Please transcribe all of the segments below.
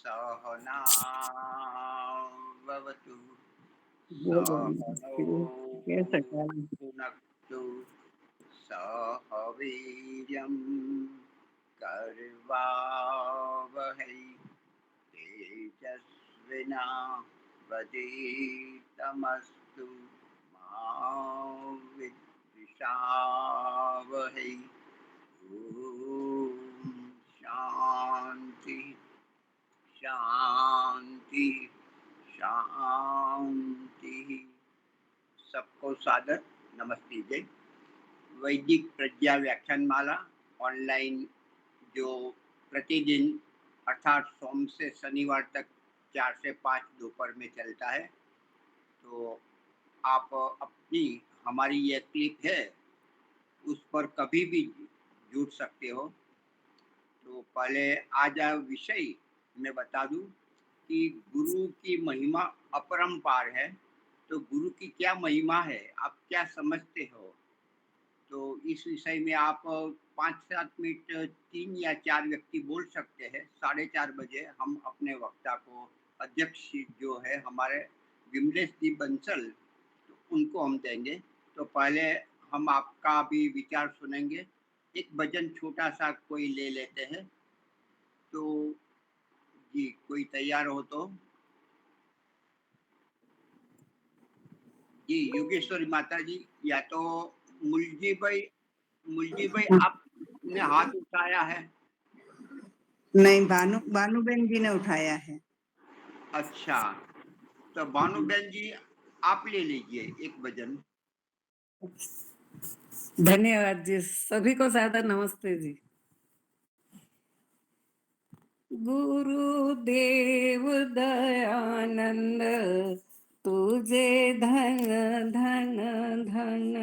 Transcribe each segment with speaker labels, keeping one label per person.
Speaker 1: सहनावतु
Speaker 2: बोलो
Speaker 1: सहनौ
Speaker 2: कैसा काम।
Speaker 1: भुनक्तु सह वीर्यं करवावहै तेजस्विनावधीतमस्तु मा विद्विषावहै। ओम शांति शांति शांति। सबको सादर नमस्ते जय। वैदिक प्रज्ञा व्याख्यान माला ऑनलाइन जो प्रतिदिन अर्थात सोम से शनिवार तक 4 से 5 दोपहर में चलता है, तो आप अपनी हमारी ये क्लिप है उस पर कभी भी जुड़ सकते हो। तो पहले आज विषय मैं बता दूं कि गुरु की महिमा अपरंपार है। तो गुरु की क्या महिमा है, आप क्या समझते हो? तो इस विषय में आप 5-7 मिनट 3 या 4 व्यक्ति बोल सकते हैं। 4:30 बजे हम अपने वक्ता को, अध्यक्ष जो है हमारे विमलेश जी बंसल, तो उनको हम देंगे। तो पहले हम आपका भी विचार सुनेंगे। एक भजन छोटा सा कोई ले लेते हैं। तो जी कोई तैयार हो तो जी। योगेश्वरी माता जी या तो मुलजी भाई, आपने हाथ उठाया है?
Speaker 2: नहीं, भानुबेन जी ने उठाया है।
Speaker 1: अच्छा, तो भानुबेन जी आप ले लीजिए एक भजन।
Speaker 3: धन्यवाद जी, सभी को सादर नमस्ते जी। गुरुदेव दयानंद तुझे धन धन धन।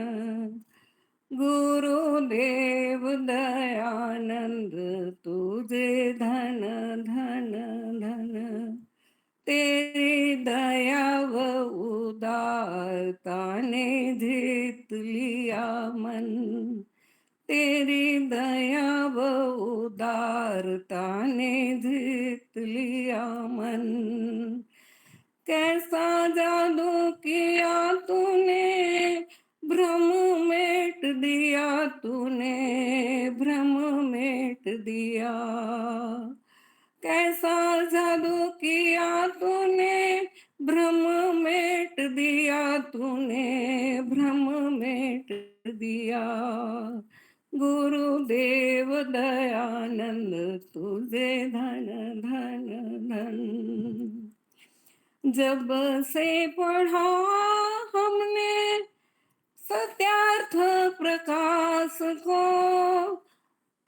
Speaker 3: गुरुदेव दयानंद तुझे धन धन धन। तेरी दया व उदारता ने जीत लिया मन। तेरी दया व उदारता ने जीत लिया मन। कैसा जादू किया तूने, भ्रम मेट दिया तूने, भ्रम मेट दिया। कैसा जादू किया तूने, भ्रम मेट दिया तूने, भ्रम मेट दिया। गुरुदेव दयानंद तुझे धन धन धन। जब से पढ़ा हमने सत्यार्थ प्रकाश को,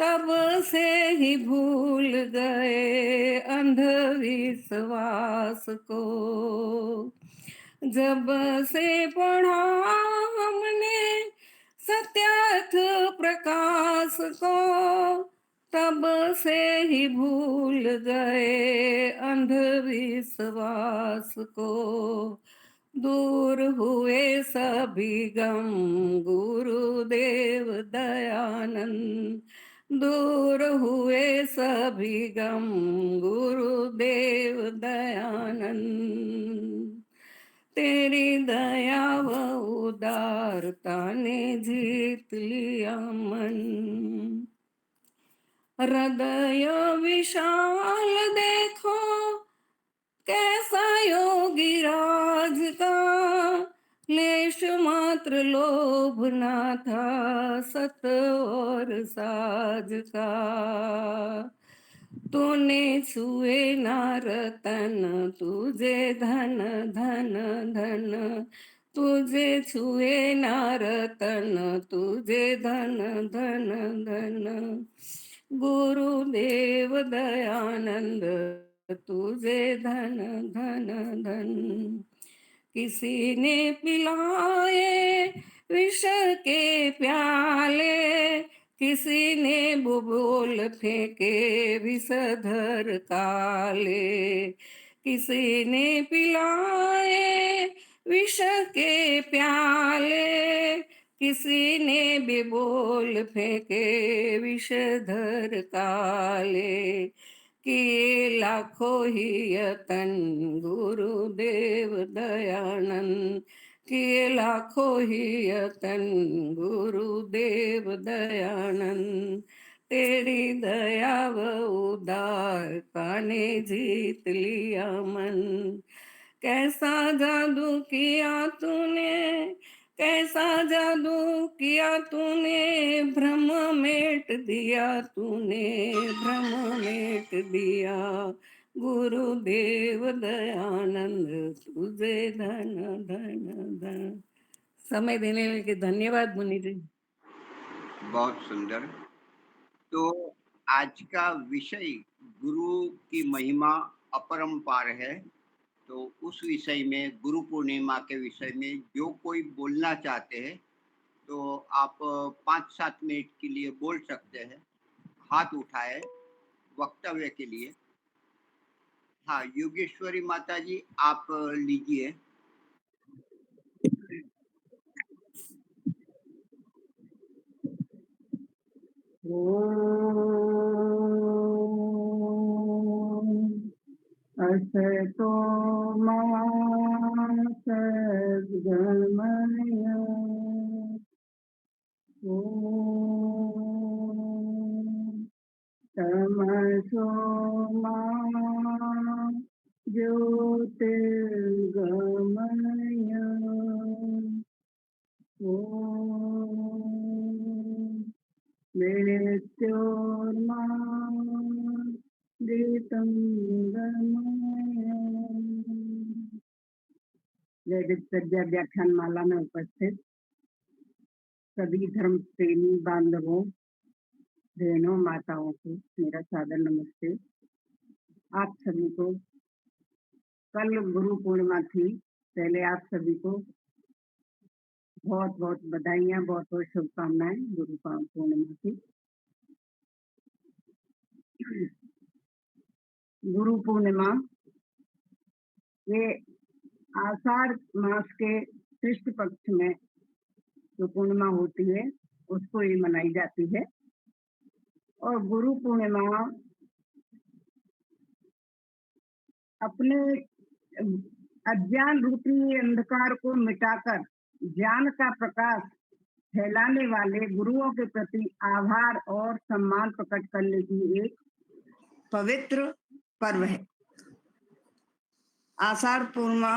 Speaker 3: तब से ही भूल गए अंधविश्वास को। जब से पढ़ा हमने सत्यार्थ प्रकाश को, तब से ही भूल गए अंधविश्वास को। दूर हुए सभी गम गुरुदेव दयानंद। दूर हुए सभी गम गुरुदेव दयानंद। तेरी दया व उदारता ने जीत लिया मन। हृदय विशाल देखो कैसा योगी राज का। लेश मात्र लोभ ना था सत और साज का। तूने छुए ना रतन तुझे धन धन धन। तुझे छुए ना रतन तुझे धन धन धन। गुरुदेव दयानंद तुझे धन धन धन। किसी ने पिलाए विष के प्याले, किसी ने बुबोल फेंके विषधर काले। किसी ने पिलाए विष के प्याले, किसी ने बिबोल फेंके विषधर काले। किए लाखों ही यतन गुरुदेव दयानंद, किए लाखों ही यतन गुरुदेव दयानंद, तेरी दया व उदार का ने जीत लिया मन। कैसा जादू किया तूने, कैसा जादू किया तूने, भ्रम मेट दिया तूने, भ्रम मेट दिया, गुरुदेव दयानंद तुझे धन धन धन। समय देने के धन्यवाद मुनि जी।
Speaker 1: बहुत सुंदर। तो आज का विषय गुरु की महिमा अपरंपार है। तो उस विषय में, गुरु पूर्णिमा के विषय में जो कोई बोलना चाहते हैं तो आप 5-7 मिनट के लिए बोल सकते हैं। हाथ उठाए वक्तव्य के लिए। हाँ, योगेश्वरी माता जी, आप लीजिए।
Speaker 2: असतो मा सद्गमय ॐ तमसो मा ज्योतिर्गमय ॐ मृत्योर्मा मृतं गमय। वैदिक प्रज्ञा व्याख्यान माला में उपस्थित सभी धर्म प्रेमी बांधवों, बहनों, माताओं को मेरा सादर नमस्ते। आप सभी को, कल गुरु पूर्णिमा थी, पहले आप सभी को बहुत बहुत बधाइयाँ, बहुत बहुत शुभकामनाएं गुरु पूर्णिमा की। गुरु पूर्णिमा ये आषाढ़ मास के कृष्ण पक्ष में जो पूर्णिमा होती है उसको ये मनाई जाती है। और गुरु पूर्णिमा अपने अज्ञान रूपी अंधकार को मिटाकर ज्ञान का प्रकाश फैलाने वाले गुरुओं के प्रति आभार और सम्मान प्रकट करने की एक पवित्र पर्व है। आषाढ़ पूर्णिमा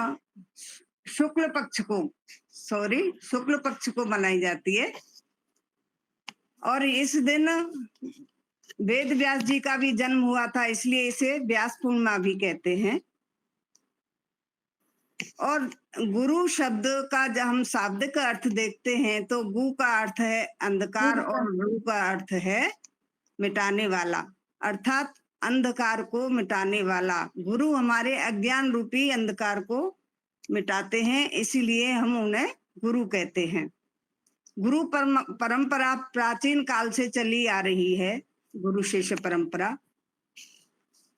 Speaker 2: शुक्ल पक्ष को मनाई जाती है। और इस दिन वेद व्यास जी का भी जन्म हुआ था, इसलिए इसे व्यास पूर्णिमा भी कहते हैं। और गुरु शब्द का जब हम शाब्दिक अर्थ देखते हैं तो गु का अर्थ है अंधकार और रू का अर्थ है मिटाने वाला, अर्थात अंधकार को मिटाने वाला। गुरु हमारे अज्ञान रूपी अंधकार को मिटाते हैं, इसीलिए हम उन्हें गुरु कहते हैं। गुरु परंपरा प्राचीन काल से चली आ रही है, गुरु शिष्य परंपरा।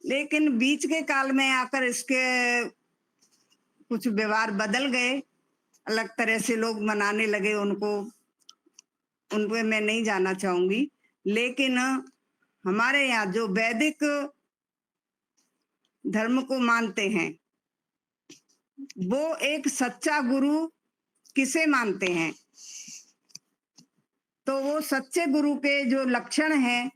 Speaker 2: लेकिन बीच के काल में आकर इसके कुछ व्यवहार बदल गए, अलग तरह से लोग मनाने लगे उनको, उनपे मैं नहीं जाना चाहूंगी। लेकिन हमारे यहाँ जो वैदिक धर्म को मानते हैं वो एक सच्चा गुरु किसे मानते हैं, तो वो सच्चे गुरु के जो लक्षण हैं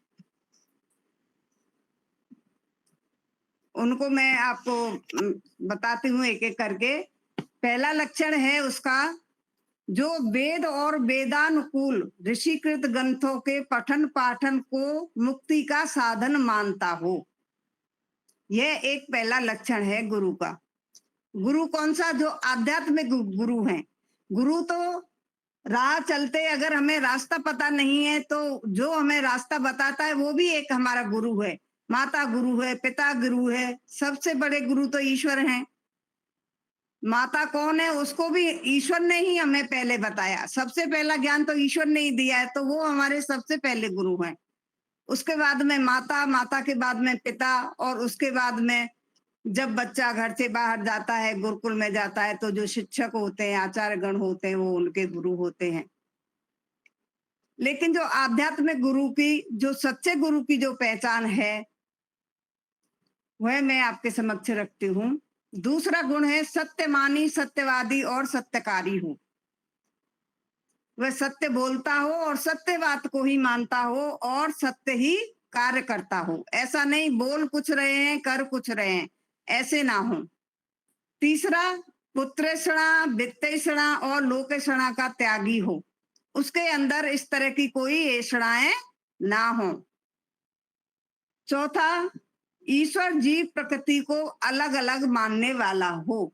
Speaker 2: उनको मैं आपको बताती हूँ एक एक करके। पहला लक्षण है उसका, जो वेद और वेदानुकूल ऋषिकृत ग्रंथों के पठन पाठन को मुक्ति का साधन मानता हो। यह एक पहला लक्षण है गुरु का। गुरु कौन सा? जो आध्यात्मिक गुरु हैं। गुरु तो राह चलते, अगर हमें रास्ता पता नहीं है तो जो हमें रास्ता बताता है वो भी एक हमारा गुरु है। माता गुरु है, पिता गुरु है, सबसे बड़े गुरु तो ईश्वर हैं। माता कौन है? उसको भी ईश्वर ने ही हमें पहले बताया, सबसे पहला ज्ञान तो ईश्वर ने ही दिया है, तो वो हमारे सबसे पहले गुरु हैं। उसके बाद में माता, माता के बाद में पिता, और उसके बाद में जब बच्चा घर से बाहर जाता है, गुरुकुल में जाता है, तो जो शिक्षक होते हैं, आचार्य गण होते हैं, वो उनके गुरु होते हैं। लेकिन जो आध्यात्मिक गुरु की, जो सच्चे गुरु की जो पहचान है वह मैं आपके समक्ष रखती हूँ। दूसरा गुण है सत्यमानी, सत्यवादी और सत्यकारी हो। वह सत्य बोलता हो और सत्य बात को ही मानता हो और सत्य ही कार्य करता हो। ऐसा नहीं बोल कुछ रहे हैं कर कुछ रहे हैं, ऐसे ना हो। तीसरा, पुत्रेषणा, वित्तेषणा और लोकेषणा का त्यागी हो। उसके अंदर इस तरह की कोई ऐषणाएं ना हो। चौथा, ईश्वर जीव प्रकृति को अलग अलग मानने वाला हो।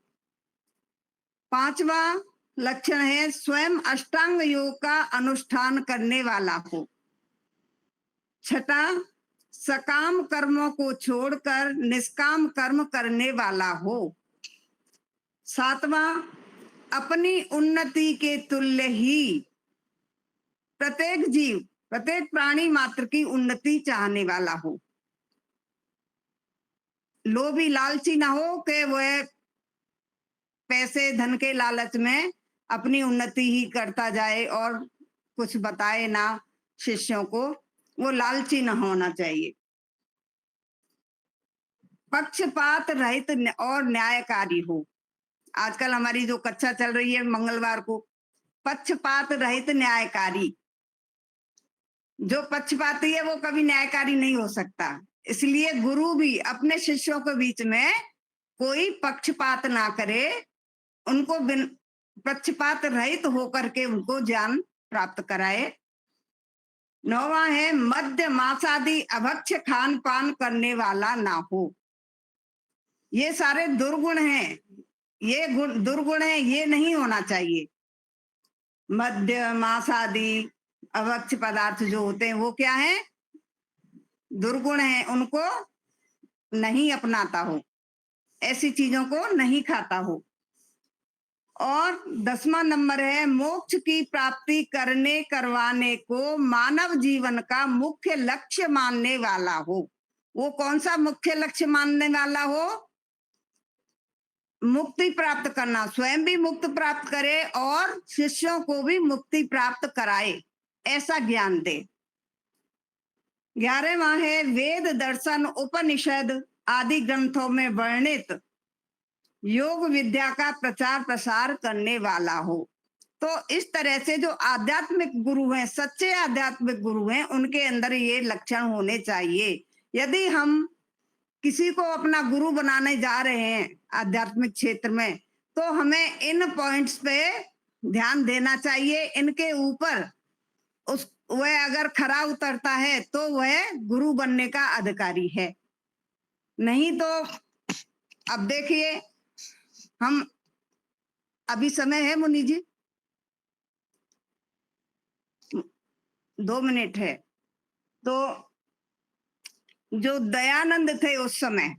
Speaker 2: पांचवा लक्षण है स्वयं अष्टांग योग का अनुष्ठान करने वाला हो। छठा, सकाम कर्मों को छोड़कर निष्काम कर्म करने वाला हो। सातवां, अपनी उन्नति के तुल्य ही प्रत्येक जीव, प्रत्येक प्राणी मात्र की उन्नति चाहने वाला हो। लोभी लालची ना हो कि वह पैसे धन के लालच में अपनी उन्नति ही करता जाए और कुछ बताए ना शिष्यों को। वो लालची ना होना चाहिए। पक्षपात रहित और न्यायकारी हो। आजकल हमारी जो कक्षा चल रही है मंगलवार को, पक्षपात रहित न्यायकारी। जो पक्षपाती है वो कभी न्यायकारी नहीं हो सकता। इसलिए गुरु भी अपने शिष्यों के बीच में कोई पक्षपात ना करे, उनको पक्षपात रहित होकर के उनको ज्ञान प्राप्त कराए। नौवा है मध्य मांसादि अभक्ष्य खान पान करने वाला ना हो। ये सारे दुर्गुण हैं, ये दुर्गुण है, ये नहीं होना चाहिए। मध्य मांसादि अभक्ष्य पदार्थ जो होते हैं वो क्या है, दुर्गुण है, उनको नहीं अपनाता हो, ऐसी चीजों को नहीं खाता हो। और 10वां नंबर है मोक्ष की प्राप्ति करने करवाने को मानव जीवन का मुख्य लक्ष्य मानने वाला हो। वो कौन सा मुख्य लक्ष्य मानने वाला हो? मुक्ति प्राप्त करना, स्वयं भी मुक्त प्राप्त करे और शिष्यों को भी मुक्ति प्राप्त कराए, ऐसा ज्ञान दे। 11वां है वेद दर्शन उपनिषद आदि ग्रंथों में वर्णित योग विद्या का प्रचार प्रसार करने वाला हो। तो इस तरह से जो आध्यात्मिक गुरु हैं, सच्चे आध्यात्मिक गुरु हैं, उनके अंदर ये लक्षण होने चाहिए। यदि हम किसी को अपना गुरु बनाने जा रहे हैं आध्यात्मिक क्षेत्र में, तो हमें इन पॉइंट्स पे ध्यान देना चाहिए। इनके ऊपर वह अगर खरा उतरता है तो वह गुरु बनने का अधिकारी है। नहीं तो अब देखिए, हम अभी समय है मुनि जी, 2 मिनट है। तो जो दयानंद थे उस समय,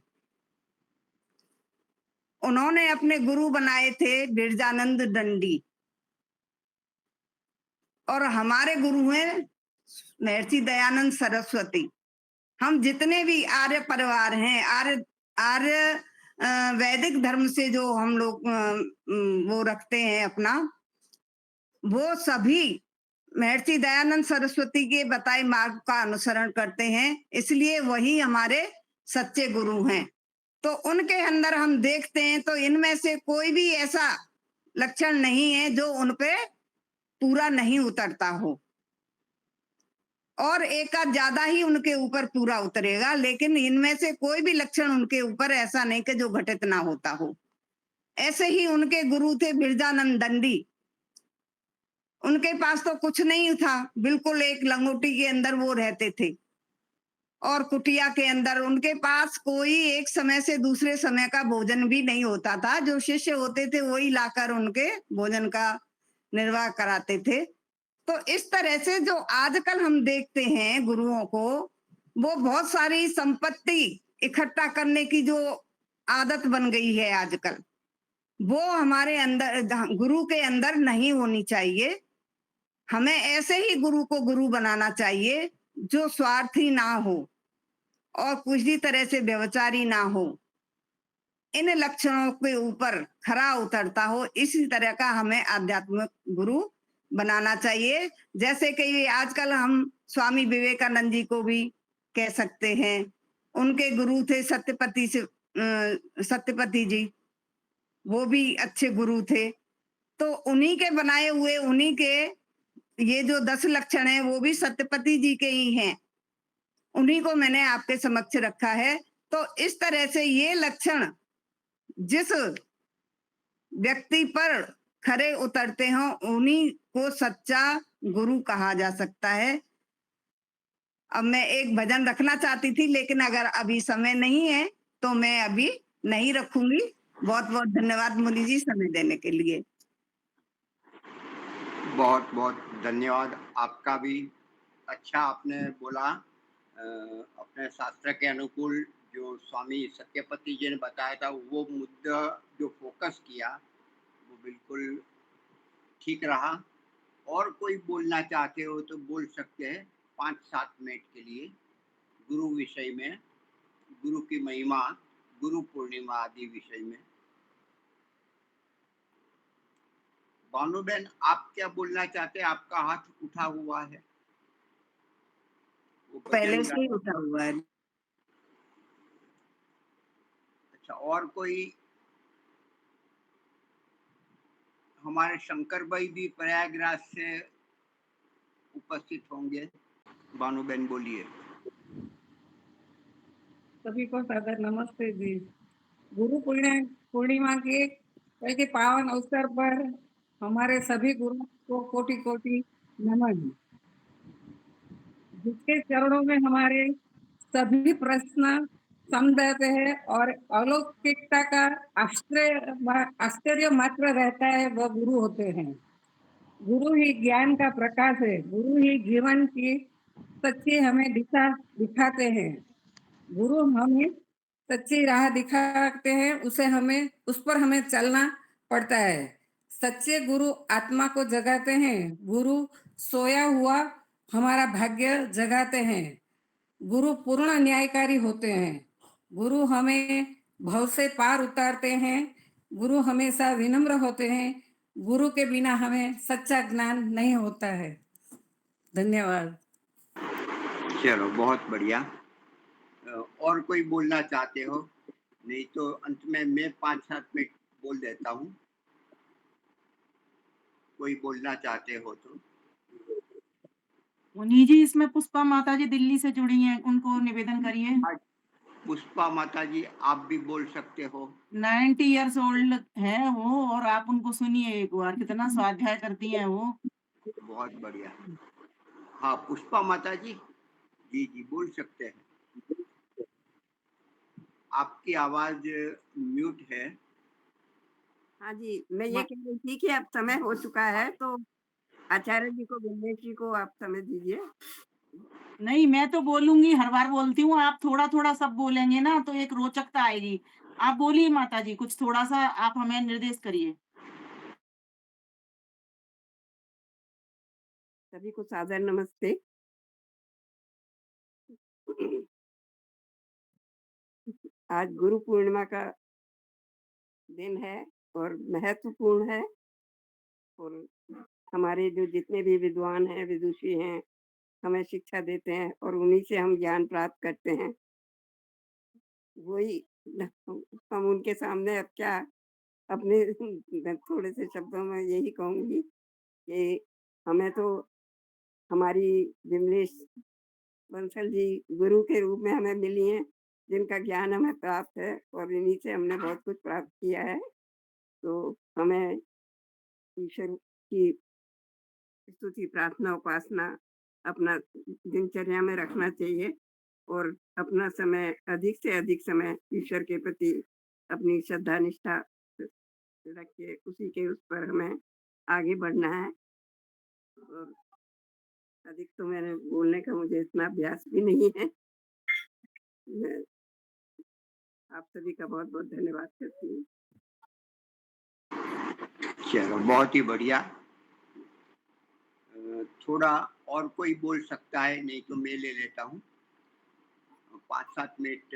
Speaker 2: उन्होंने अपने गुरु बनाए थे बिरजानंद दंडी, और हमारे गुरु हैं महर्षि दयानंद सरस्वती। हम जितने भी आर्य परिवार हैं, आर्य वैदिक धर्म से जो हम लोग वो रखते हैं अपना, वो सभी महर्षि दयानंद सरस्वती के बताए मार्ग का अनुसरण करते हैं। इसलिए वही हमारे सच्चे गुरु हैं। तो उनके अंदर हम देखते हैं तो इनमें से कोई भी ऐसा लक्षण नहीं है जो उन पे पूरा नहीं उतरता हो, और एक आध ज्यादा ही उनके ऊपर पूरा उतरेगा, लेकिन इनमें से कोई भी लक्षण उनके ऊपर ऐसा नहीं कि जो घटित ना होता हो। ऐसे ही उनके गुरु थे बिरजानंद दंडी। उनके पास तो कुछ नहीं था, बिल्कुल एक लंगोटी के अंदर वो रहते थे और कुटिया के अंदर। उनके पास कोई एक समय से दूसरे समय का भोजन भी नहीं होता था। जो शिष्य होते थे वही लाकर उनके भोजन का निर्वाह कराते थे। तो इस तरह से जो आजकल हम देखते हैं गुरुओं को, वो बहुत सारी संपत्ति इकट्ठा करने की जो आदत बन गई है आजकल, वो हमारे अंदर, गुरु के अंदर नहीं होनी चाहिए। हमें ऐसे ही गुरु को गुरु बनाना चाहिए जो स्वार्थी ना हो और किसी तरह से व्यभिचारी ना हो, इन लक्षणों के ऊपर खरा उतरता हो। इसी तरह का हमें आध्यात्मिक गुरु बनाना चाहिए। जैसे कि आजकल हम स्वामी विवेकानंद जी को भी कह सकते हैं, उनके गुरु थे सत्यपति जी, वो भी अच्छे गुरु थे। तो उन्हीं के बनाए हुए, उन्हीं के ये जो 10 लक्षण हैं वो भी सत्यपति जी के ही हैं। उन्हीं को मैंने आपके समक्ष रखा है। तो इस तरह से ये लक्षण जिस व्यक्ति पर खरे उतरते हों, उन्हीं को सच्चा गुरु कहा जा सकता है। अब मैं एक भजन रखना चाहती थी, लेकिन अगर अभी समय नहीं है तो मैं अभी नहीं रखूंगी। बहुत बहुत धन्यवाद मुनि जी समय देने के लिए।
Speaker 1: बहुत बहुत धन्यवाद आपका भी। अच्छा आपने बोला, अपने शास्त्र के अनुकूल जो स्वामी सत्यपति जी ने बताया था वो मुद्दा जो फोकस किया वो बिल्कुल ठीक रहा। और कोई बोलना चाहते हो तो बोल सकते हैं 5-7 मिनट के लिए गुरु विषय में, गुरु की महिमा, गुरु पूर्णिमा आदि विषय में। भानुबेन, आप क्या बोलना चाहते हैं? आपका हाथ उठा हुआ है। वो
Speaker 2: पहले
Speaker 1: भजन
Speaker 2: से ही उठा हुआ है।
Speaker 1: अच्छा, और कोई? हमारे शंकर भाई भी प्रयागराज से उपस्थित होंगे। भानुबेन बोलिए।
Speaker 3: सभी को सादर नमस्ते जी। गुरु पूर्णिमा के कल के पावन अवसर पर हमारे सभी गुरुओं को कोटि कोटि नमन। जिसके चरणों में हमारे सभी प्रश्न समझाते हैं और अलौकिकता का आश्चर्य मात्र रहता है, वह गुरु होते हैं। गुरु ही ज्ञान का प्रकाश है, गुरु ही जीवन की सच्ची हमें दिशा दिखाते हैं। गुरु हमें सच्ची राह दिखाते हैं, उस पर हमें चलना पड़ता है। सच्चे गुरु आत्मा को जगाते हैं, गुरु सोया हुआ हमारा भाग्य जगाते हैं। गुरु पूर्ण न्यायकारी होते हैं, गुरु हमें भव से पार उतारते हैं, गुरु हमेशा विनम्र होते हैं। गुरु के बिना हमें सच्चा ज्ञान नहीं होता है। धन्यवाद।
Speaker 1: चलो बहुत बढ़िया। और कोई बोलना चाहते हो? नहीं तो अंत में मैं 5-7 मिनट बोल देता हूँ। कोई बोलना चाहते हो तो?
Speaker 4: मुनि जी, इसमें पुष्पा माता जी दिल्ली से जुड़ी हैं, उनको निवेदन करिए।
Speaker 1: पुष्पा माता जी, आप भी बोल सकते हो।
Speaker 4: 90 इयर्स ओल्ड है वो, और आप उनको सुनिए एक बार, कितना स्वाध्याय करती हैं वो।
Speaker 1: बहुत बढ़िया। हाँ, पुष्पा माता जी, जी जी बोल सकते हैं। आपकी आवाज म्यूट है।
Speaker 5: हाँ जी, मैं ये कह रही थी कि अब समय हो चुका है, तो आचार्य जी को, विमलेश जी को आप समय दीजिए।
Speaker 4: नहीं, मैं तो बोलूंगी, हर बार बोलती हूँ। आप थोड़ा थोड़ा सब बोलेंगे ना तो एक रोचकता आएगी। आप बोलिए माता जी, कुछ थोड़ा सा आप हमें निर्देश करिए।
Speaker 5: सभी को सादर नमस्ते। आज गुरु पूर्णिमा का दिन है और महत्वपूर्ण है, और हमारे जो जितने भी विद्वान हैं, विदुषी हैं, हमें शिक्षा देते हैं और उन्हीं से हम ज्ञान प्राप्त करते हैं। वही हम उनके सामने अब क्या अपने थोड़े से शब्दों में यही कहूँगी कि हमें तो हमारी विमलेश बंसल जी गुरु के रूप में हमें मिली हैं, जिनका ज्ञान हमें प्राप्त है और इन्हीं से हमने बहुत कुछ प्राप्त किया है। तो हमें ईश्वर की स्तुति, प्रार्थना, उपासना अपना दिनचर्या में रखना चाहिए और अपना समय, अधिक से अधिक समय ईश्वर के प्रति अपनी श्रद्धा निष्ठा रख के उसी के उस पर हमें आगे बढ़ना है। और अधिक तो मेरे बोलने का मुझे इतना अभ्यास भी नहीं है। मैं आप सभी का बहुत बहुत धन्यवाद करती हूँ।
Speaker 1: चलो बहुत ही बढ़िया। थोड़ा और कोई बोल सकता है? नहीं तो मैं ले लेता हूँ। 5-7 मिनट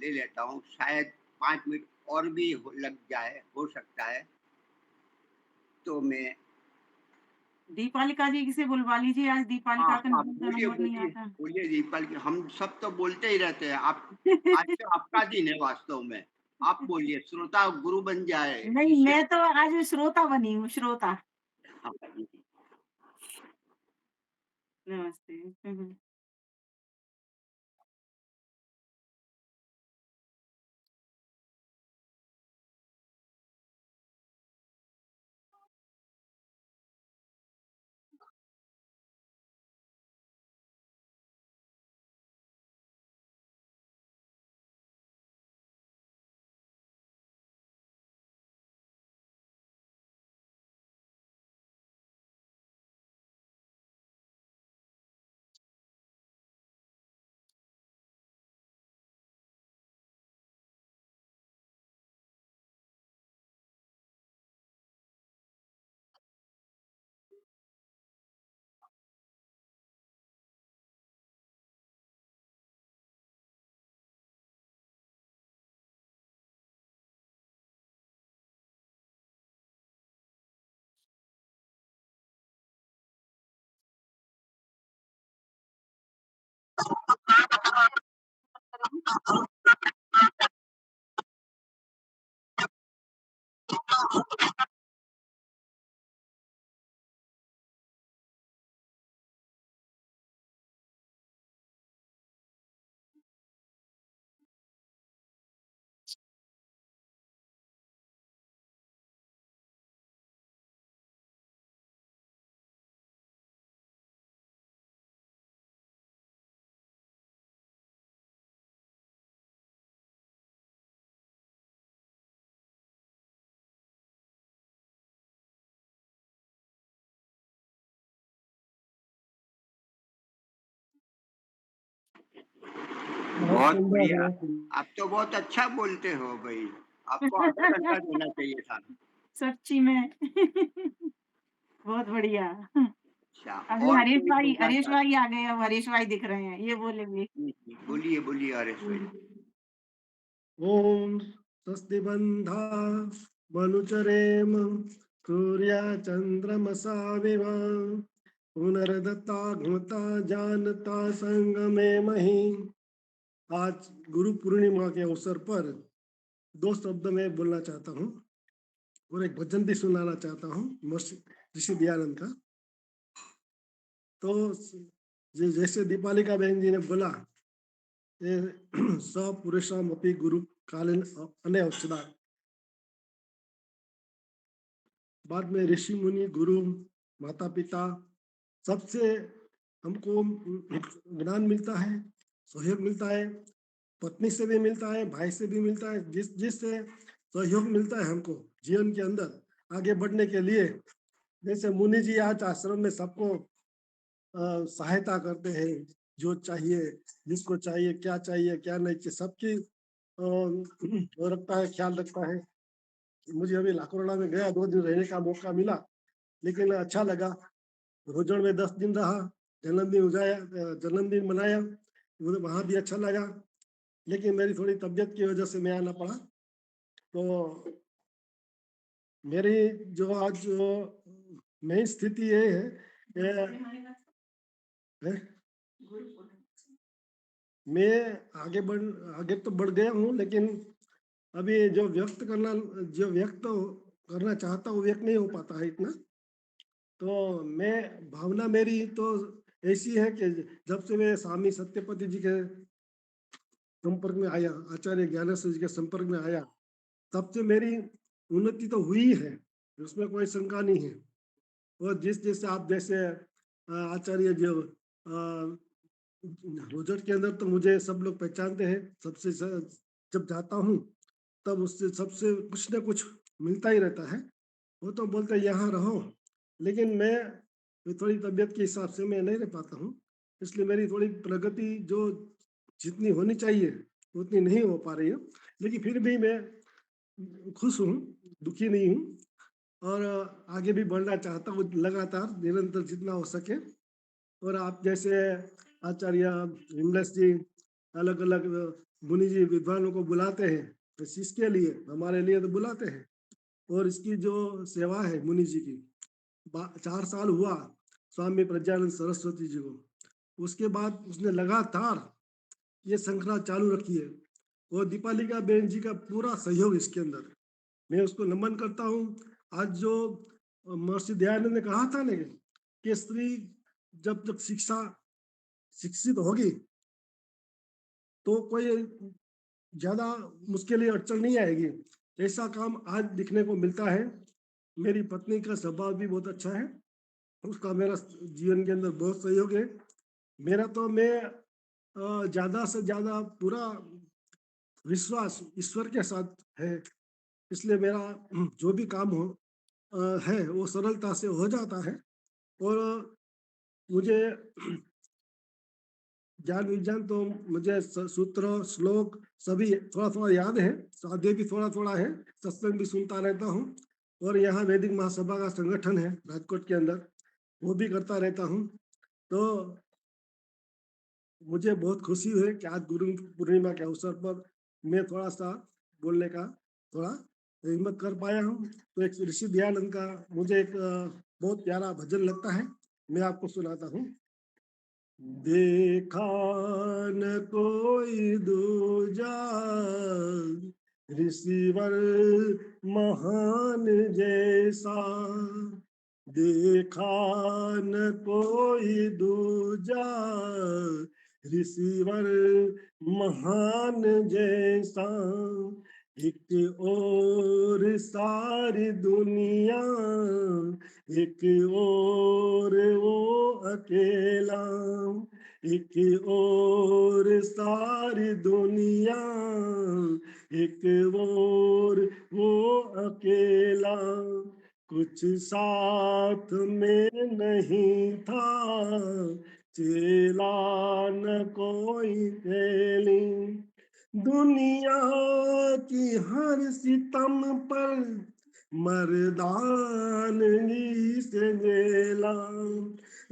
Speaker 1: ले लेता हूँ। शायद 5 मिनट और भी लग जाए, हो सकता है। तो मैं
Speaker 4: दीपालिका जी से बुलवा लीजिए, आज दीपालिका का
Speaker 1: बोलिए,
Speaker 4: नंबर नहीं
Speaker 1: बोलिए,
Speaker 4: आता।
Speaker 1: बोलिए दीपल की, हम सब तो बोलते ही रहते हैं। आप आज तो आपका दिन है वास्तव में। आप बोलिए, श्रोता गुरु बन जाए,
Speaker 4: नहीं,
Speaker 1: शिष्य।
Speaker 4: मैं तो आज श्रोता बनी हूँ, श्रोता।
Speaker 1: हाँ,
Speaker 4: नमस्ते। हुँ, हुँ।
Speaker 1: बहुत
Speaker 6: सुंदर
Speaker 1: बढ़िया।
Speaker 6: है।
Speaker 1: आप तो बहुत अच्छा बोलते हो भाई। आपको आधा घंटा देना चाहिए था।
Speaker 4: सच्ची में। बहुत बढ़िया।
Speaker 1: अच्छा,
Speaker 4: अभी
Speaker 1: और कोई बोलना
Speaker 4: हरीश
Speaker 1: चाहते?
Speaker 4: भाई आ गए, अब हरीश भाई दिख रहे हैं, ये बोलेंगे।
Speaker 1: बोलिए, बोलिए हरेश भाई।
Speaker 6: ओम स्वस्ति बंधा मनुचरेम सूर्या चंद्रमसा विव पुनर्दत्ता घुमता जानता संगमे मही। आज गुरु पूर्णिमा के अवसर पर 2 शब्द में बोलना चाहता हूँ और एक भजन भी सुनाना चाहता हूँ महर्षि ऋषि दयानंद का। तो जैसे दीपालिका बहन जी ने बोला, ये सपुरुषम अपि गुरु कालीन अनवसदा। बाद में ऋषि मुनि गुरु माता पिता सबसे हमको ज्ञान मिलता है, सहयोग मिलता है, पत्नी से भी मिलता है, भाई से भी मिलता है। जिससे सहयोग मिलता है हमको जीवन के अंदर आगे बढ़ने के लिए। जैसे मुनि जी आज आश्रम में सबको सहायता करते हैं, जो चाहिए, जिसको चाहिए, क्या चाहिए क्या नहीं चाहिए, सबकी वो रखता है, ख्याल रखता है। मुझे अभी लाकोरड़ा में गया, 2 दिन रहने का मौका मिला, लेकिन अच्छा लगा। रोजड़ में 10 दिन रहा, जन्मदिन मनाया, मुझे वहां भी अच्छा लगा। लेकिन मेरी थोड़ी तबीयत की वजह से मैं आना पड़ा। तो मेरी जो आज जो मेन स्थिति ये है, मैं आगे तो बढ़ गया हूँ, लेकिन अभी जो व्यक्त करना चाहता हूँ व्यक्त नहीं हो पाता है इतना। तो मैं भावना मेरी तो ऐसी है कि जब से मैं स्वामी सत्यपति जी के संपर्क में आया, आचार्य ज्ञानेश्वर जी के संपर्क में आया, तब से मेरी उन्नति तो हुई है, उसमें कोई शंका नहीं है। और जैसे आप जैसे आचार्य जो रोजर के अंदर तो मुझे सब लोग पहचानते हैं। जब जाता हूँ तब उससे सबसे कुछ ना कुछ मिलता ही रहता है। वो तो बोलते यहाँ रहो, लेकिन मैं थोड़ी तबीयत के हिसाब से मैं नहीं रह पाता हूँ। इसलिए मेरी थोड़ी प्रगति जो जितनी होनी चाहिए उतनी नहीं हो पा रही है। लेकिन फिर भी मैं खुश हूँ, दुखी नहीं हूँ, और आगे भी बढ़ना चाहता हूँ लगातार निरंतर जितना हो सके। और आप जैसे आचार्य विमलेश जी अलग अलग मुनि जी विद्वानों को बुलाते हैं, तो इसके लिए हमारे लिए तो बुलाते हैं। और इसकी जो सेवा है मुनि जी की, 4 साल हुआ स्वामी प्रज्ञानंद सरस्वती जी को। उसके बाद उसने लगातार ये श्रृंखला चालू रखी है और दीपालिका बेन जी का पूरा सहयोग इसके अंदर, मैं उसको नमन करता हूँ। आज जो महर्षि दयानंद ने कहा था ना कि स्त्री जब तक शिक्षित होगी तो कोई ज्यादा मुश्किल या अड़चन नहीं आएगी, ऐसा काम आज दिखने को मिलता है। मेरी पत्नी का स्वभाव भी बहुत अच्छा है, उसका मेरा जीवन के अंदर बहुत सहयोग है। मेरा तो मैं ज्यादा से ज्यादा पूरा विश्वास ईश्वर के साथ है, इसलिए मेरा जो भी काम है वो सरलता से हो जाता है। और मुझे ज्ञान विज्ञान तो मुझे सूत्र श्लोक सभी थोड़ा थोड़ा याद है, स्वाध्याय भी थोड़ा थोड़ा है, सत्संग भी सुनता रहता हूँ। और यहाँ वैदिक महासभा का संगठन है राजकोट के अंदर, वो भी करता रहता हूँ। तो मुझे बहुत खुशी हुई कि आज गुरु पूर्णिमा के अवसर पर मैं थोड़ा सा बोलने का थोड़ा हिम्मत कर पाया हूँ। तो एक ऋषि दयानंद का मुझे एक बहुत प्यारा भजन लगता है, मैं आपको सुनाता हूँ। देखा न कोई दूजा ऋषिवर महान जैसा, देखा न कोई दूजा ऋषिवर महान जैसा, एक और सारी दुनिया एक और वो अकेला, एक और सारी दुनिया एक और वो अकेला, कुछ साथ में नहीं था चेला न कोई चेली, दुनिया की हर सितम पर मर्दानगी से झेला,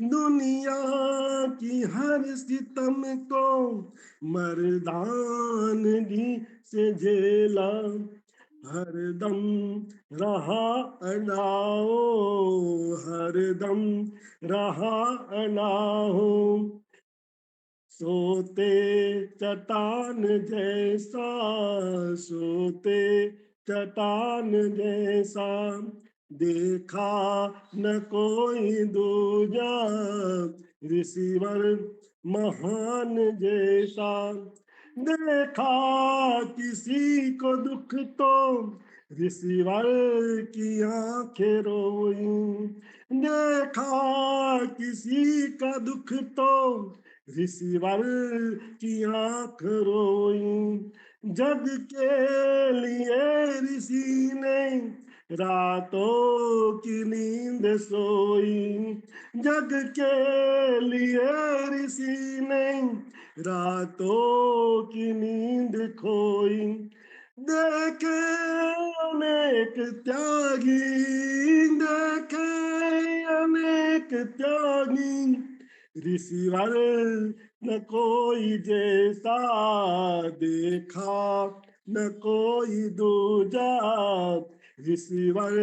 Speaker 6: दुनिया की हर सितम को मर्दानगी से झेला, हरदम रहा अनाओ हरदम रहा अनाओ, सोते चट्टान जैसा सोते चट्टान जैसा, देखा न कोई दूजा ऋषिवर महान जैसा, देखा किसी को दुख तो ऋषिवर की आंखें रोई, देखा किसी का दुख तो ऋषिवर की आंख रोई, जग के लिए ऋषि ने रातों की नींद सोई, जग के लिए ऋषि ने रातों की नींद खोई, देखे अनेक त्यागी देखे अनेक त्यागी ऋषिवर न कोई जैसा, देखा न कोई दूजा ऋषिवर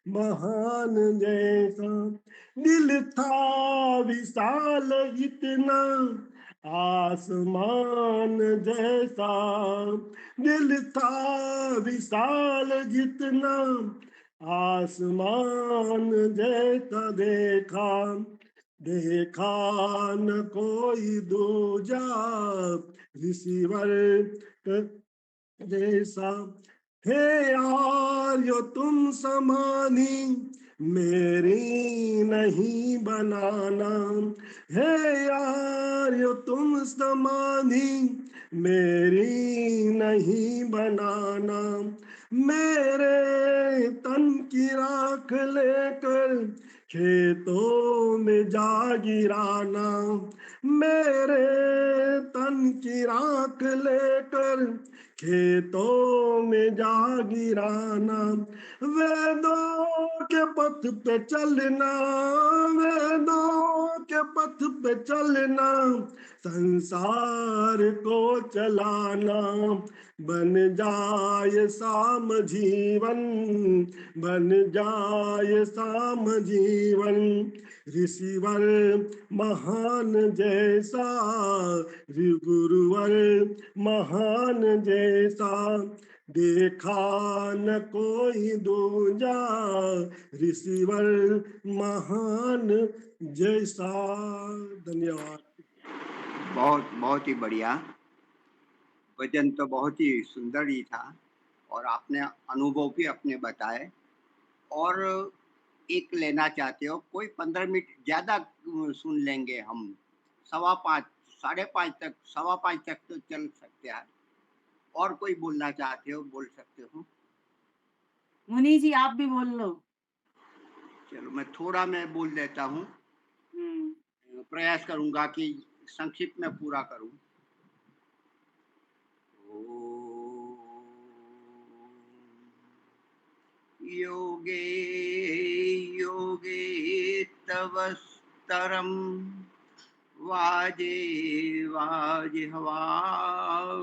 Speaker 6: महान जैसा, दिल था विशाल इतना आसमान जैसा, दिल था विशाल जितना आसमान जैसा, देखा देखा न कोई दूजा ऋषिवर जैसा, हे आर्य तुम समानी मेरी नहीं बनाना, हे आर्य तुम समानी मेरी नहीं बनाना, मेरे तन की राख लेकर खेतों में जा गिराना, मेरे तन की राख लेकर खेतों में जा गिराना, वेदों के पथ पे चलना वेदों के पथ पे चलना, संसार को चलाना, बन जाए साम जीवन, बन जाए साम जीवन, ऋषिवर महान जैसा, गुरुवर महान जैसा, देखा न कोई दूजा, ऋषिवर महान जैसा। धन्यवाद।
Speaker 1: बहुत बहुत ही बढ़िया। भजन तो बहुत ही सुंदर ही था और आपने अनुभव भी अपने बताए। और एक लेना चाहते हो कोई 15 मिनट ज़्यादा सुन लेंगे हम, 5:15 5:30 तक 5:15 तक तो चल सकते हैं। और कोई बोलना चाहते हो बोल सकते हो।
Speaker 4: मुनि जी आप भी बोल लो।
Speaker 1: चलो मैं थोड़ा मैं बोल देता हूँ, प्रयास करूंगा कि संक्षिप्त में पूरा करूं। योगे योगे तव स्तरम वाजे वाजे हवामहे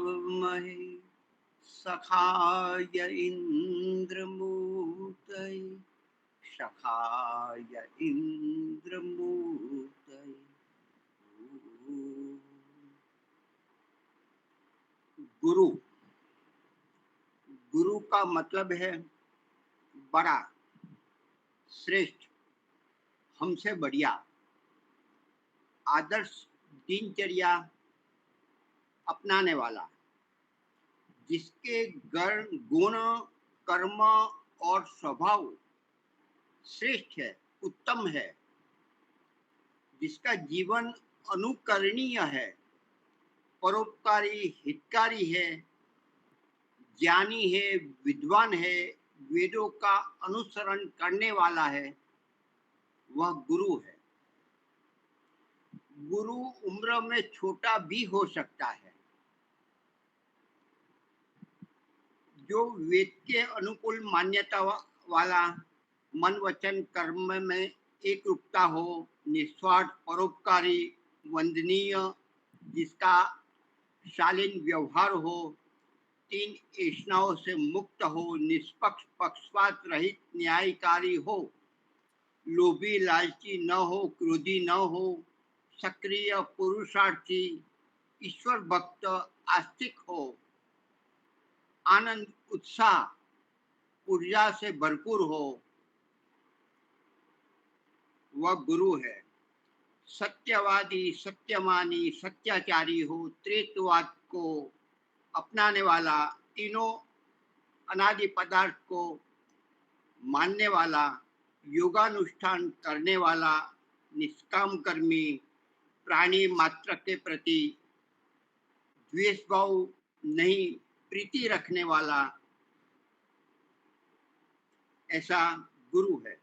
Speaker 1: सखाय इंद्रमूर्तये सखाय इंद्रमूर्तये। गुरु, गुरु का मतलब है बड़ा, श्रेष्ठ, हमसे बढ़िया, आदर्श दिनचर्या अपनाने वाला, जिसके गुण कर्म और स्वभाव श्रेष्ठ है, उत्तम है, जिसका जीवन अनुकरणीय है, परोपकारी हितकारी है, ज्ञानी है, विद्वान है, वेदों का अनुसरण करने वाला है, वह गुरु है। गुरु उम्र में छोटा भी हो सकता है, जो वेद के अनुकूल मान्यता वाला, मन वचन कर्म में एक रूपता हो, निस्वार्थ परोपकारी, वंदनीय, जिसका शालीन व्यवहार हो, 3 ऐष्णाओं से मुक्त हो, निष्पक्ष पक्षपात रहित न्यायकारी हो, लोभी लालची न हो, क्रोधी न हो, सक्रिय पुरुषार्थी, ईश्वर भक्त आस्तिक हो, आनंद उत्साह ऊर्जा से भरपूर हो, वह गुरु है। सत्यवादी, सत्यमानी, सत्याचारी हो, त्रेतवाद को अपनाने वाला, तीनों अनादि पदार्थ को मानने वाला, योगानुष्ठान करने वाला, निष्काम कर्मी, प्राणी मात्र के प्रति द्वेष भाव नहीं, प्रीति रखने वाला, ऐसा गुरु है।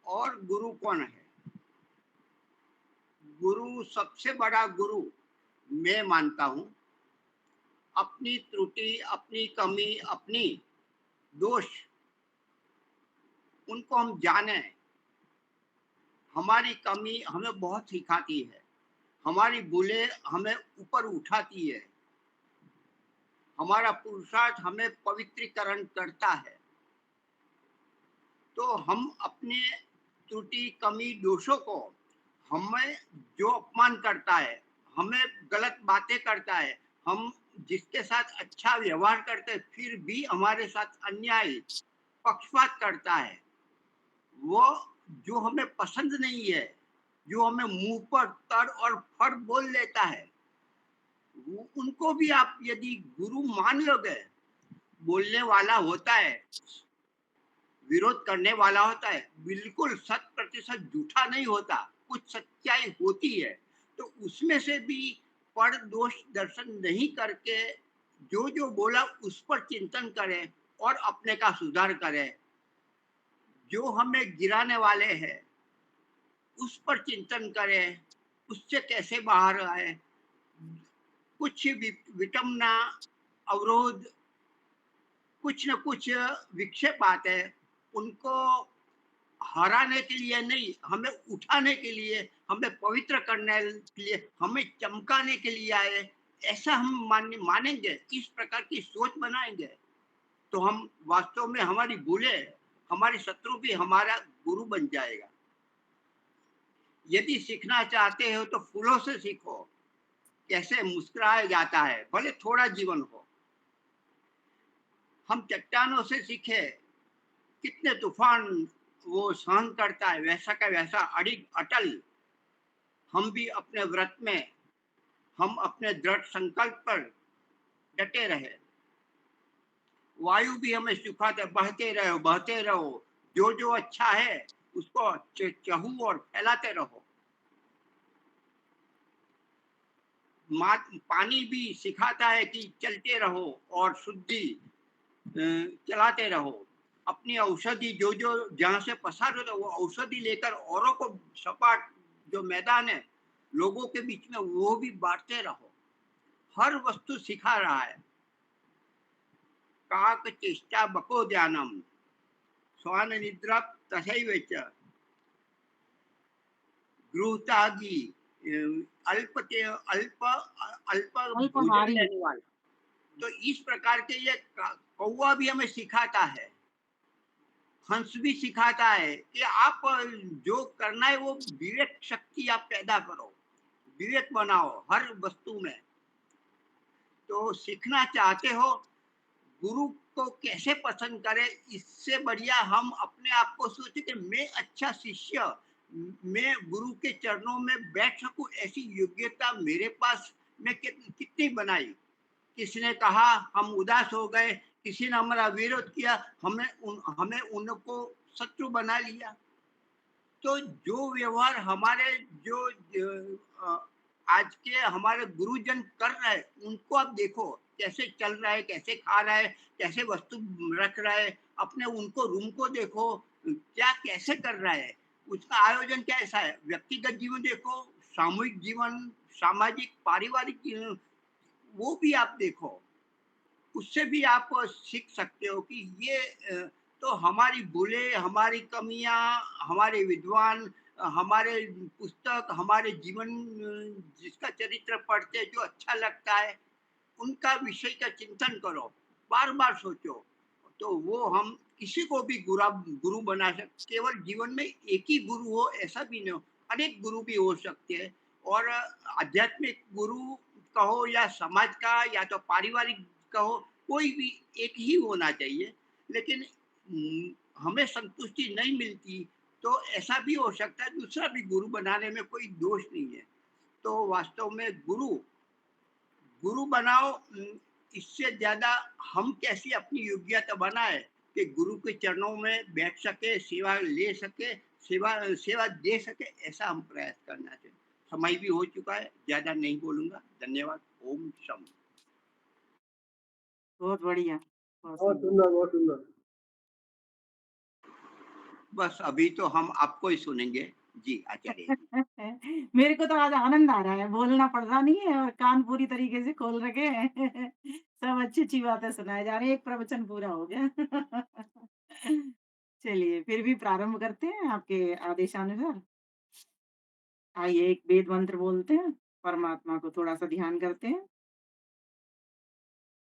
Speaker 1: और गुरु कौन है? गुरु, सबसे बड़ा गुरु मैं मानता हूं, अपनी त्रुटि, अपनी कमी, अपनी दोष, उनको हम जाने। हमारी कमी हमें बहुत सिखाती है, हमारी भूलें हमें ऊपर उठाती है, हमारा पुरुषार्थ हमें पवित्रीकरण करता है। तो हम अपने त्रुटि, कमी, दोषों को, हमें जो अपमान करता है, हमें गलत बातें करता है, हम जिसके साथ अच्छा व्यवहार करते हैं फिर भी हमारे साथ अन्याय पक्षपात करता है, वो जो हमें पसंद नहीं है, जो हमें मुंह पर तर और फर बोल लेता है, उनको भी आप यदि गुरु मान लोगे, बोलने वाला होता है, विरोध करने वाला होता है, बिल्कुल 100% झूठा नहीं होता, कुछ सच्चाई होती है, तो उसमें से भी पर दोष दर्शन नहीं करके जो जो बोला उस पर चिंतन करें और अपने का सुधार करें। जो हमें गिराने वाले हैं उस पर चिंतन करें, उससे कैसे बाहर आए। कुछ विटंबना, अवरोध, कुछ न कुछ विक्षेप आते हैं, उनको हराने के लिए नहीं, हमें उठाने के लिए, हमें पवित्र करने के लिए, हमें चमकाने के लिए आए, ऐसा हम मानेंगे, इस प्रकार की सोच बनाएंगे, तो हम वास्तव में हमारी भूलें, हमारे शत्रु भी हमारा गुरु बन जाएगा। यदि सीखना चाहते हो तो फूलों से सीखो, कैसे मुस्कुराया जाता है, भले थोड़ा जीवन हो। हम चट्टानों से सीखे, कितने तूफान वो सहन करता है, वैसा का वैसा अडिग अटल। हम भी अपने व्रत में, हम अपने दृढ़ संकल्प पर डटे रहे। वायु भी हमें सिखाते, बहते रहो बहते रहो, जो जो अच्छा है उसको चहू और फैलाते रहो। पानी भी सिखाता है कि चलते रहो और शुद्धि चलाते रहो। अपनी औषधि जो जो जहाँ से पसार होता है वो औषधि लेकर औरों को सपाट जो मैदान है लोगों के बीच में वो भी बांटते रहो। हर वस्तु सिखा रहा है। काक चेष्टा बको ध्यानम श्वान निद्रा तथैव च गृहत्यागी अल्प अल्प अल्प भोजन
Speaker 4: अल्पाहारी।
Speaker 1: लेने वाला। तो इस प्रकार के ये कौवा भी हमें सिखाता है, हंस भी सिखाता है कि आप जो करना है वो विवेक शक्ति आप पैदा करो, विवेक बनाओ हर वस्तु में। तो सीखना चाहते हो गुरु को कैसे पसंद करें, इससे बढ़िया हम अपने आप को सोचे कि मैं अच्छा शिष्य, मैं गुरु के चरणों में बैठ सकूं, ऐसी योग्यता मेरे पास मैं कितनी बनाई। किसी ने कहा हम उदास हो गए, किसी ने हमारा विरोध किया, हमें उनको शत्रु बना लिया। तो जो व्यवहार हमारे जो आज के हमारे गुरुजन कर रहे हैं उनको आप देखो, कैसे चल रहा है, कैसे खा रहा है, कैसे वस्तु रख रहा है, अपने उनको रूम को देखो, क्या कैसे कर रहा है, उसका आयोजन कैसा है, व्यक्तिगत जीवन देखो, सामूहिक जीवन, सामाजिक पारिवारिक जीवन, वो भी आप देखो। उससे भी आप सीख सकते हो कि ये तो हमारी भूलें, हमारी कमियाँ, हमारे विद्वान, हमारे पुस्तक, हमारे जीवन जिसका चरित्र पढ़ते जो अच्छा लगता है, उनका विषय का चिंतन करो, बार-बार सोचो, तो वो हम किसी को भी गुरु बना सकते। केवल जीवन में एक ही गुरु हो ऐसा भी नहीं हो, अनेक गुरु भी हो सकते हैं। और आध्यात्मिक गुरु कहो या समाज का या तो पारिवारिक कहो, कोई भी एक ही होना चाहिए। लेकिन हमें संतुष्टि नहीं मिलती तो ऐसा भी हो सकता है दूसरा भी गुरु बनाने में कोई दोष नहीं है। तो वास्तव में गुरु गुरु बनाओ, इससे ज़्यादा हम कैसी अपनी योग्यता बनाए कि गुरु के चरणों में बैठ सके, सेवा ले सके, सेवा सेवा दे सके, ऐसा हम प्रयास करना चाहिए। समय भी हो चुका है, ज़्यादा नहीं बोलूँगा। धन्यवाद। ओम शम।
Speaker 4: बहुत बढ़िया, बहुत
Speaker 6: बहुत
Speaker 4: सुंदर।
Speaker 6: सुंदर, बहुत सुंदर।
Speaker 1: बस अभी तो हम आपको ही सुनेंगे। जी, आचार्य जी।
Speaker 4: मेरे को तो आज आनंद आ रहा है, बोलना पड़ रहा नहीं है और कान पूरी तरीके से खोल रखे हैं। सब अच्छी-अच्छी बातें सुनाए जा रही हैं, एक प्रवचन पूरा हो गया। चलिए, फिर भी प्रारंभ करते हैं आपके आदेशानुसार। आइए एक वेद मंत्र बोलते हैं, परमात्मा को थोड़ा-सा ध्यान करते हैं।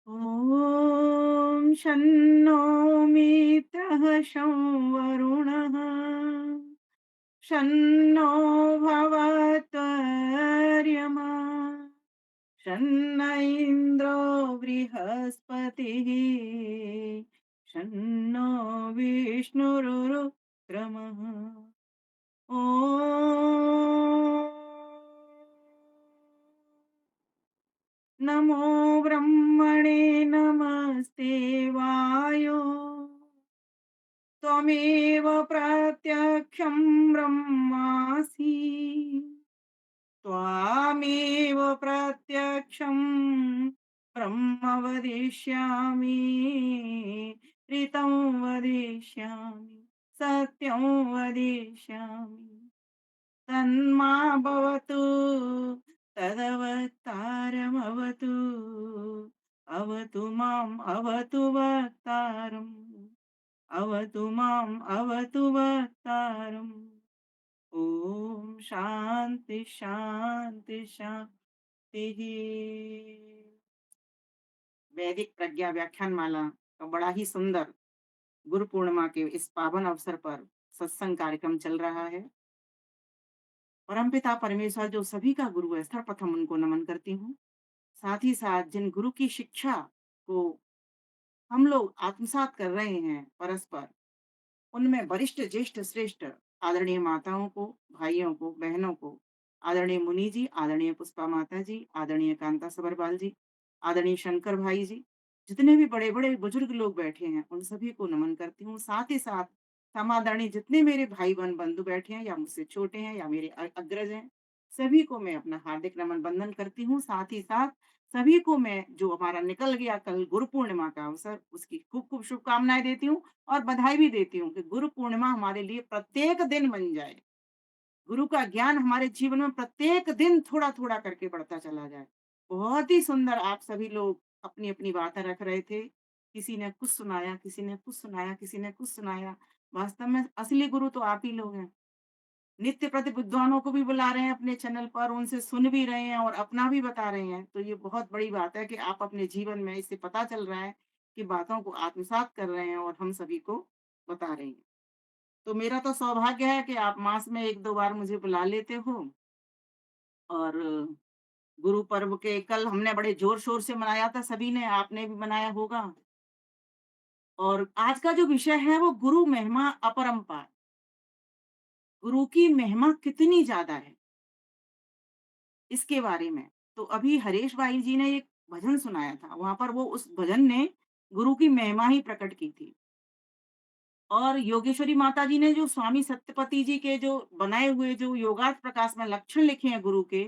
Speaker 4: ॐ शन्नो मित्रः शं वरुणः शन्नो भवत्वर्यमा शन्न इन्द्रो बृहस्पतिः शन्नो विष्णुरुक्रमः ॐ नमो ब्रह्मणे नमस्ते वायो त्वमेव प्रत्यक्षं ब्रह्मासि त्वामेव प्रत्यक्षं ब्रह्म वदिष्यामि ऋतं वदिष्यामि सत्यं वदिष्यामि तन्मा भवतु तदवतारमवतु अवतु माम् अवतु वक्तारम् अवतु माम् अवतु वक्तारम्। ओम शांति शांति शांति। वैदिक प्रज्ञा व्याख्यान माला का बड़ा ही सुंदर गुरु पूर्णिमा के इस पावन अवसर पर सत्संग कार्यक्रम चल रहा है। परमपिता परमेश्वर जो सभी का गुरु है, सर्वप्रथम उनको नमन करती हूँ। साथ ही साथ जिन गुरु की शिक्षा को हम लोग आत्मसात कर रहे हैं परस्पर, उनमें वरिष्ठ ज्येष्ठ श्रेष्ठ आदरणीय माताओं को, भाइयों को, बहनों को, आदरणीय मुनि जी, आदरणीय पुष्पा माता जी, आदरणीय कांता सबरपाल जी, आदरणीय शंकर भाई जी, जितने भी बड़े बड़े बुजुर्ग लोग बैठे हैं उन सभी को नमन करती हूँ। साथ ही साथ समादरणीय जितने मेरे भाई बहन बंधु बैठे हैं या मुझसे छोटे हैं या मेरे अग्रज हैं, सभी को मैं अपना हार्दिक नमन बंदन करती हूँ। साथ ही साथ सभी को मैं जो हमारा निकल गया कल गुरु पूर्णिमा का अवसर, उसकी खूब खूब शुभकामनाएं देती हूँ और बधाई भी देती हूँ कि गुरु पूर्णिमा हमारे लिए प्रत्येक दिन बन जाए। गुरु का ज्ञान हमारे जीवन में प्रत्येक दिन थोड़ा-थोड़ा करके बढ़ता चला जाए। बहुत ही सुंदर आप सभी लोग अपनी-अपनी बातें रख रहे थे। किसी ने कुछ सुनाया, किसी ने कुछ सुनाया, किसी ने कुछ सुनाया। वास्तव में असली गुरु तो आप ही लोग हैं। नित्य प्रति विद्वानों को भी बुला रहे हैं अपने चैनल पर, उनसे सुन भी रहे हैं और अपना भी बता रहे हैं। तो ये बहुत बड़ी बात है कि आप अपने जीवन में इससे पता चल रहा है कि बातों को आत्मसात कर रहे हैं और हम सभी को बता रहे हैं। तो मेरा तो सौभाग्य है कि आप मास में 1-2 बार मुझे बुला लेते हो और गुरु पर्व के कल हमने बड़े ज़ोर-शोर से मनाया था सभी ने, आपने भी मनाया होगा। और आज का जो विषय है वो गुरु महिमा अपरंपार। गुरु की महिमा कितनी ज़्यादा है, इसके बारे में। तो अभी हरीश भाई जी ने एक भजन सुनाया था, वहाँ पर वो उस भजन ने गुरु की महिमा ही प्रकट की थी। और योगेश्वरी माता जी ने जो स्वामी सत्यपति जी के जो बनाए हुए जो योगार्थ प्रकाश में लक्षण लिखे हैं गुरु के,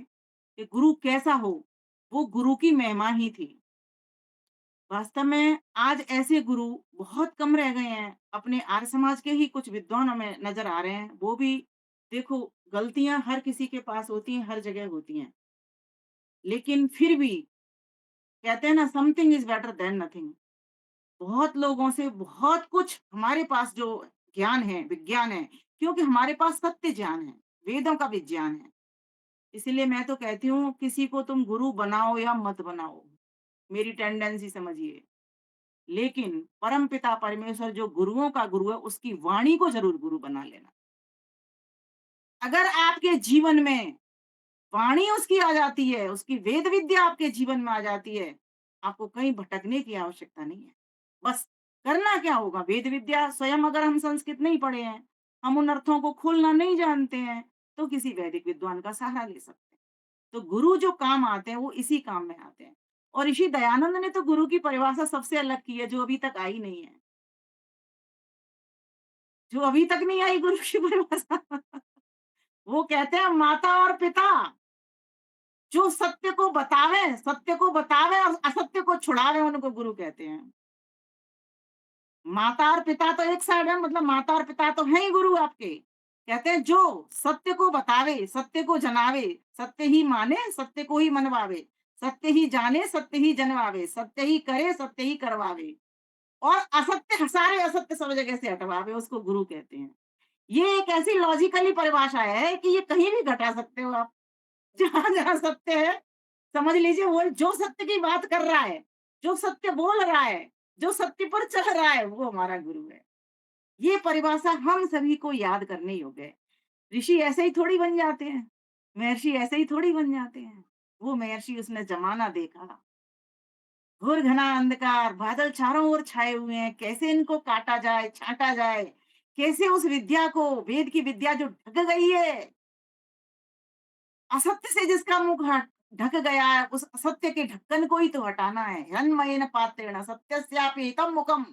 Speaker 4: कि गुरु कैसा हो, वो गुरु की महिमा ही थी। वास्तव में आज ऐसे गुरु बहुत कम रह गए हैं। अपने आर्य समाज के ही कुछ विद्वान हमें नज़र आ रहे हैं। वो भी देखो, गलतियाँ हर किसी के पास होती हैं, हर जगह होती हैं। लेकिन फिर भी कहते हैं ना, something is better than nothing. बहुत लोगों से बहुत कुछ हमारे पास जो ज्ञान है, विज्ञान है, क्योंकि हमारे पास सत्य ज्ञान है, वेदों का विज्ञान है। इसीलिए मैं तो कहती हूँ किसी को तुम गुरु बनाओ या मत बनाओ, मेरी टेंडेंसी समझिए। लेकिन परमपिता परमेश्वर जो गुरुओं का गुरु है, उसकी वाणी को ज़रूर गुरु बना लेना। अगर आपके जीवन में वाणी उसकी आ जाती है, उसकी वेद विद्या आपके जीवन में आ जाती है, आपको कहीं भटकने की आवश्यकता नहीं है। बस करना क्या होगा, वेद विद्या स्वयं अगर हम संस्कृत नहीं पढ़े हैं, हम उन अर्थों को खोलना नहीं जानते हैं, तो किसी वैदिक विद्वान का सहारा ले सकते हैं। तो गुरु जो काम आते हैं, वो इसी काम में आते हैं। और ऋषि दयानंद ने तो गुरु की परिभाषा सबसे अलग की है, जो अभी तक आई नहीं है। जो अभी तक नहीं आई गुरु की परिभाषा। वो कहते हैं माता और पिता जो सत्य को बतावे और असत्य को छुड़ावे, उनको गुरु कहते हैं। माता और पिता तो एक साइड है, मतलब माता और पिता तो हैं ही गुरु आपके। कहते हैं जो सत्य को बतावे, सत्य को जनावे, सत्य ही माने, सत्य को ही मनवावे, सत्य ही जाने, सत्य ही जनवावे, सत्य ही करे, सत्य ही करवावे और असत्य सारे असत्य सब जगह से हटवावे, उसको गुरु कहते हैं। ये एक ऐसी लॉजिकली परिभाषा है कि ये कहीं भी घटा सकते हो आप। जहाँ-जहाँ सत्य है, समझ लीजिए वो जो सत्य की बात कर रहा है, जो सत्य बोल रहा है, जो सत्य पर चल रहा है, वो हमारा गुरु है। ये परिभाषा हम सभी को याद करने योग्य है। ऋषि ऐसे ही थोड़ी बन जाते हैं, महर्षि ऐसे ही थोड़ी बन जाते हैं। वो महर्षि उसने ज़माना देखा, घोर घना अंधकार, बादल चारों ओर छाए हुए हैं, कैसे इनको काटा जाए, छाँटा जाए, कैसे उस विद्या को, वेद की विद्या जो ढक गई है, असत्य से जिसका मुख ढक गया है, उस असत्य के ढक्कन को ही तो हटाना है। हिरण्मयेन पात्रेण सत्यस्यापि हितं मुखम्।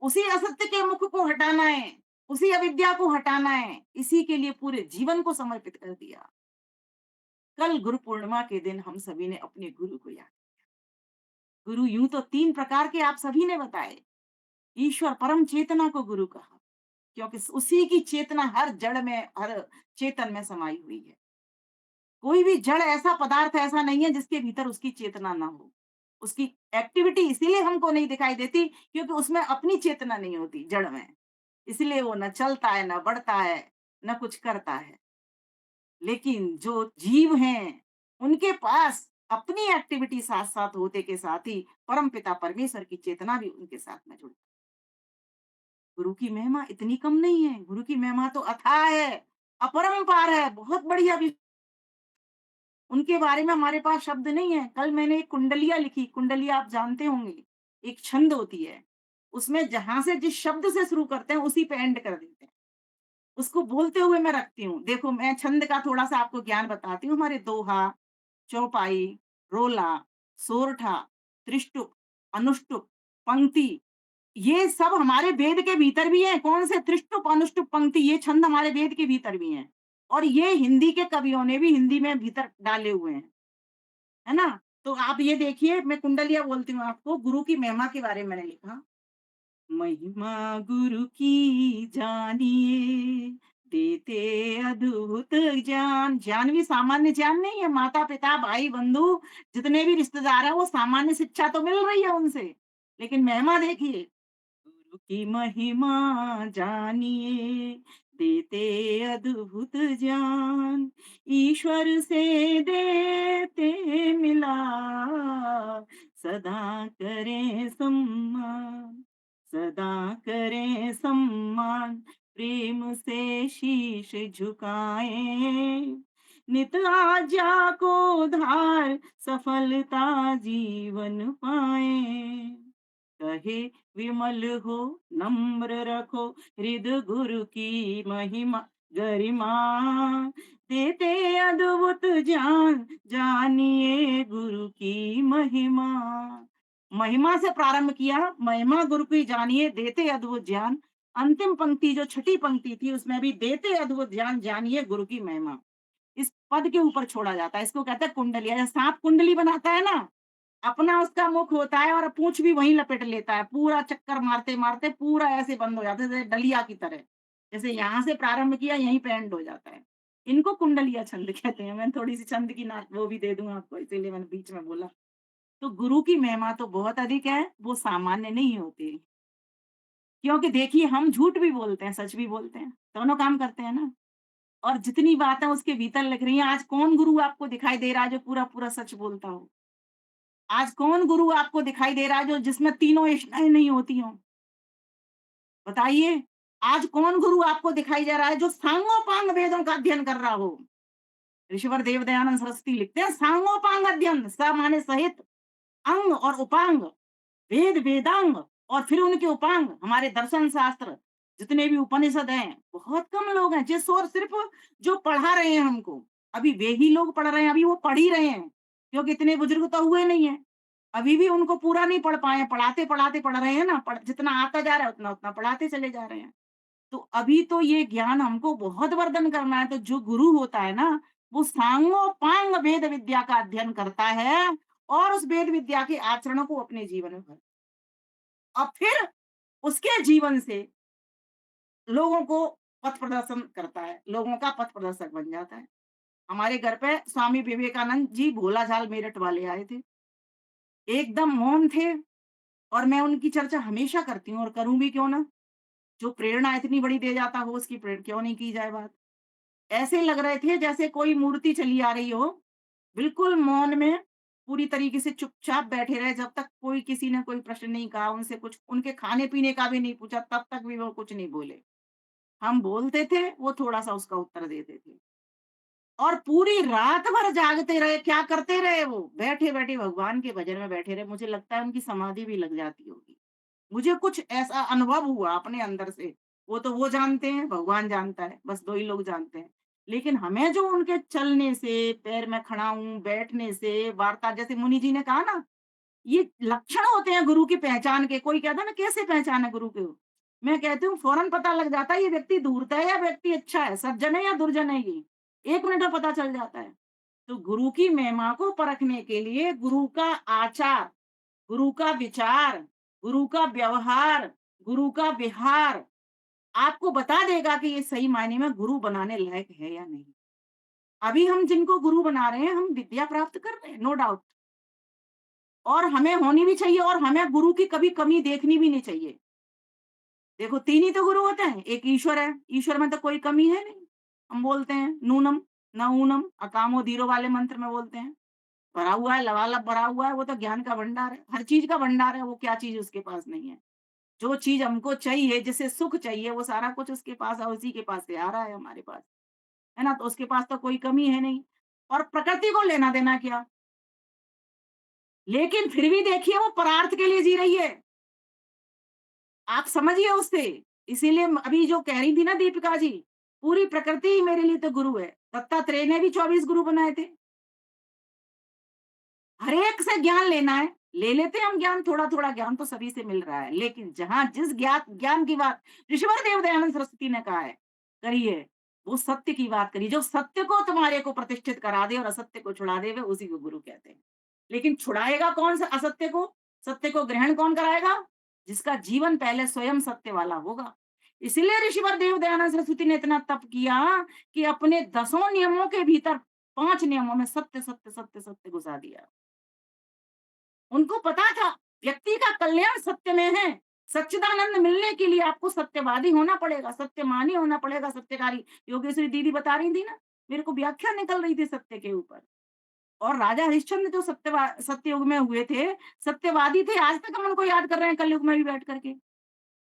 Speaker 4: उसी असत्य के मुख को हटाना है, उसी अविद्या को हटाना है। इसी के लिए पूरे जीवन को समर्पित कर दिया। कल गुरु पूर्णिमा के दिन हम सभी ने अपने गुरु को याद। गुरु यूं तो 3 प्रकार के आप सभी ने बताए। ईश्वर परम चेतना को गुरु कहा, क्योंकि उसी की चेतना हर जड़ में, हर चेतन में समाई हुई है। कोई भी जड़ ऐसा पदार्थ ऐसा नहीं है जिसके भीतर उसकी चेतना ना हो। उसकी एक्टिविटी इसीलिए हमको नहीं दिखाई देती क्योंकि उसमें अपनी चेतना नहीं होती जड़ में। इसलिए वो न चलता है, न बढ़ता है, न कुछ करता है। लेकिन जो जीव हैं, उनके पास अपनी एक्टिविटी साथ-साथ होते के साथ ही परमपिता परमेश्वर की चेतना भी उनके साथ में जुड़। गुरु की महिमा इतनी कम नहीं है, गुरु की महिमा तो अथाह है, अपरंपार है, बहुत बढ़िया भी। उनके बारे में हमारे पास शब्द नहीं है। कल मैंने एक कुंडलिया लिखी, कुंडलिया आप जानते होंगे, एक छंद होती है। उसमें जहाँ से जिस शब्द से शुरू करते हैं, उसी पे एंड कर देते हैं। उसको बोलते हुए मैं रखती हूँ। देखो मैं छंद का थोड़ा-सा आपको ज्ञान बताती हूँ। हमारे दोहा, चौपाई, रोला, सोरठा, त्रिष्टुप, अनुष्टुप, पंक्ति, ये सब हमारे वेद के भीतर भी हैं। कौन से त्रिष्टुप, अनुष्टुप, पंक्ति, ये छंद हमारे वेद के भीतर भी हैं। और ये हिंदी के कवियों ने भी हिंदी में भीतर डाले हुए हैं, है ना? तो आप ये देखिए, मैं कुंडलिया बोलती हूँ आपको, गुरु की महिमा के बारे में मैंने लिखा। महिमा गुरु की जानिए, देते अद्भुत ज्ञान। ज्ञान भी सामान्य ज्ञान नहीं है। माता-पिता, भाई-बंधु जितने भी रिश्तेदार हैं, वो सामान्य शिक्षा तो मिल रही है उनसे, लेकिन महिमा देखिए, गुरु की महिमा जानिए, देते अद्भुत ज्ञान, ईश्वर से देते मिला, सदा करें सम्मान, सदा करें सम्मान, प्रेम से शीश झुकाएं, नित आज्ञा को धार, सफलता जीवन पाए। कहे विमल हो, नम्र रखो, हृदय गुरु की महिमा गरिमा, देते अद्भुत ज्ञान, जानिए गुरु की महिमा। महिमा से प्रारंभ किया, महिमा गुरु की जानिए, देते अद्भुत ज्ञान। अंतिम पंक्ति जो छठी पंक्ति थी उसमें भी देते अद्भुत ज्ञान, जानिए गुरु की महिमा। इस पद के ऊपर छोड़ा जाता है। इसको कहते हैं कुंडली। जैसे सांप कुंडली बनाता है ना, अपना उसका मुख होता है और पूंछ भी वहीं लपेट लेता है। पूरा चक्कर मारते-मारते पूरा ऐसे बंद हो जाता है, जैसे डलिया की तरह। जैसे यहाँ से प्रारंभ किया, यहीं पे एंड हो जाता है। इनको कुंडलिया छंद कहते हैं। मैं थोड़ी-सी छंद की ना वो भी दे दूँ आपको, इसीलिए मैंने बीच में बोला। तो गुरु की महिमा तो बहुत अधिक है, वो सामान्य नहीं होती। क्योंकि देखिए हम झूठ भी बोलते हैं, सच भी बोलते हैं, दोनों काम करते हैं ना। और जितनी बातें उसके भीतर लिख रही हैं, आज कौन गुरु आपको दिखाई दे रहा है जो पूरा-पूरा सच बोलता हो? आज कौन गुरु आपको दिखाई दे रहा है जो जिसमें तीनों इष्टाएँ नहीं होती हों? बताइए? आज कौन गुरु आपको दिखाई दे रहा है जो सांगोपांग वेदों का अध्ययन कर रहा हो? ऋषिवर देव दयानंद सरस्वती लिखते हैं सांगोपांग अध्ययन, स माने सहित, अंग और उपांग, वेद वेदांग और फिर उनके उपांग, हमारे दर्शन शास्त्र, जितने भी उपनिषद हैं, बहुत कम लोग हैं जिस और सिर्फ जो पढ़ा रहे हैं हमको। अभी वे ही लोग पढ़ रहे हैं, अभी वो पढ़ ही रहे हैं, क्योंकि इतने बुजुर्ग तो हुए नहीं हैं। अभी भी उनको पूरा नहीं पढ़ पाए हैं, पढ़ाते-पढ़ाते पढ़ रहे हैं ना, जितना आता जा रहा है उतना-उतना पढ़ाते चले जा रहे हैं। तो अभी तो ये ज्ञान हमको बहुत वर्धन करना है, तो जो गुरु होता है ना, वो सांगोपांग वेद विद्या का अध्ययन करता है और उस वेद विद्या के आचरणों को अपने जीवन में और फिर उसके जीवन से लोगों को पथ प्रदर्शन करता है, लोगों का पथ प्रदर्शक बन जाता है। हमारे घर पे स्वामी विवेकानंद जी भोला झाल मेरठ वाले आए थे। एकदम मौन थे और मैं उनकी चर्चा हमेशा करती हूँ और करूँ भी क्यों ना? जो प्रेरणा इतनी बड़ी दे जाता हो उसकी क्यों नहीं की जाए बात? ऐसे लग रहे थे जैसे कोई मूर्ति चली आ रही हो, बिल्कुल मौन में पूरी तरीके से चुपचाप बैठे रहे जब तक कोई किसी ने कोई प्रश्न नहीं कहा, उनसे कुछ उनके खाने-पीने का भी नहीं पूछा, तब तक भी वो कुछ नहीं बोले। हम बोलते थे, वो थोड़ा-सा उसका उत्तर देते थे। और पूरी रात भर जागते रहे, क्या करते रहे वो? बैठे-बैठे भगवान के भजन में बैठे रहे। मुझे लगता है उनकी समाधि भी लग जाती होगी। मुझे कुछ ऐसा अनुभव हुआ अपने अंदर से। वो तो वो जानते हैं, भगवान जानता है, बस 2 ही लोग जानते हैं। लेकिन हमें जो उनके चलने से, पैर में खड़ा हूँ, बैठने से, वार्ता जैसे मुनि जी ने कहा ना, ये लक्षण होते हैं गुरु की पहचान के। कोई कहता है ना कैसे पहचाने गुरु को? मैं कहती हूँ फौरन पता लग जाता है ये व्यक्ति धूर्त है या व्यक्ति अच्छा है, सज्जन है या दुर्जन है ये। 1 मिनट में पता चल जाता है। तो गुरु की महिमा को परखने के लिए गुरु का आचार, गुरु का विचार, गुरु का व्यवहार, गुरु का विहार आपको बता देगा कि ये सही मायने में गुरु बनाने लायक है या नहीं। अभी हम जिनको गुरु बना रहे हैं, हम विद्या प्राप्त कर रहे हैं, नो डाउट। और हमें होनी भी चाहिए और हमें गुरु की कभी कमी देखनी भी नहीं चाहिए। देखो 3 ही तो गुरु होते हैं, एक ईश्वर है, ईश्वर में तो कोई कमी है नहीं। हम बोलते हैं नूनम न ऊनम अकामो धीरो वाले मंत्र में बोलते हैं, भरा हुआ है, लबालब भरा हुआ है, वो तो ज्ञान का भंडार है, हर चीज का भंडार है, वो क्या चीज उसके पास नहीं है। जो चीज हमको चाहिए, जिसे सुख चाहिए, वो सारा कुछ उसके पास है, उसी के पास से आ रहा है हमारे पास, है ना? तो उसके पास तो कोई कमी है नहीं और प्रकृति को लेना देना क्या? लेकिन फिर भी देखिए वो परार्थ के लिए जी रही है। आप समझिए उससे। इसीलिए अभी जो कह रही थी ना दीपिका जी, पूरी प्रकृति ही मेरे लिए तो गुरु है। दत्तात्रेय ने भी 24 गुरु बनाए थे। हर एक से ज्ञान लेना है, ले लेते हैं हम ज्ञान, थोड़ा-थोड़ा ज्ञान तो सभी से मिल रहा है। लेकिन जहाँ जिस ज्ञान की बात ऋषिवर देव दयानंद सरस्वती ने कहा है, करिए, वो सत्य की बात करिए। जो सत्य को तुम्हारे को प्रतिष्ठित करा दे और असत्य को छुड़ा दे, वे उसी को गुरु कहते हैं। लेकिन छुड़ाएगा कौन सा असत्य को? सत्य को ग्रहण कौन कराएगा? जिसका जीवन पहले स्वयं सत्य वाला होगा। इसीलिए ऋषिवर देव दयानंद सरस्वती ने इतना तप किया कि अपने 10 नियमों के भीतर 5 नियमों में सत्य, सत्य, सत्य, सत्य घुसा दिया। उनको पता था व्यक्ति का कल्याण सत्य में है। सच्चिदानंद मिलने के लिए आपको सत्यवादी होना पड़ेगा, सत्यमानी होना पड़ेगा, सत्यकारी। योगेश्वरी दीदी बता रही थी ना, मेरे को व्याख्या निकल रही थी सत्य के ऊपर। और राजा हरिश्चंद्र जो सत्ययुग में हुए थे, सत्यवादी थे, आज तक हम उनको याद कर रहे हैं कलयुग में भी बैठ करके।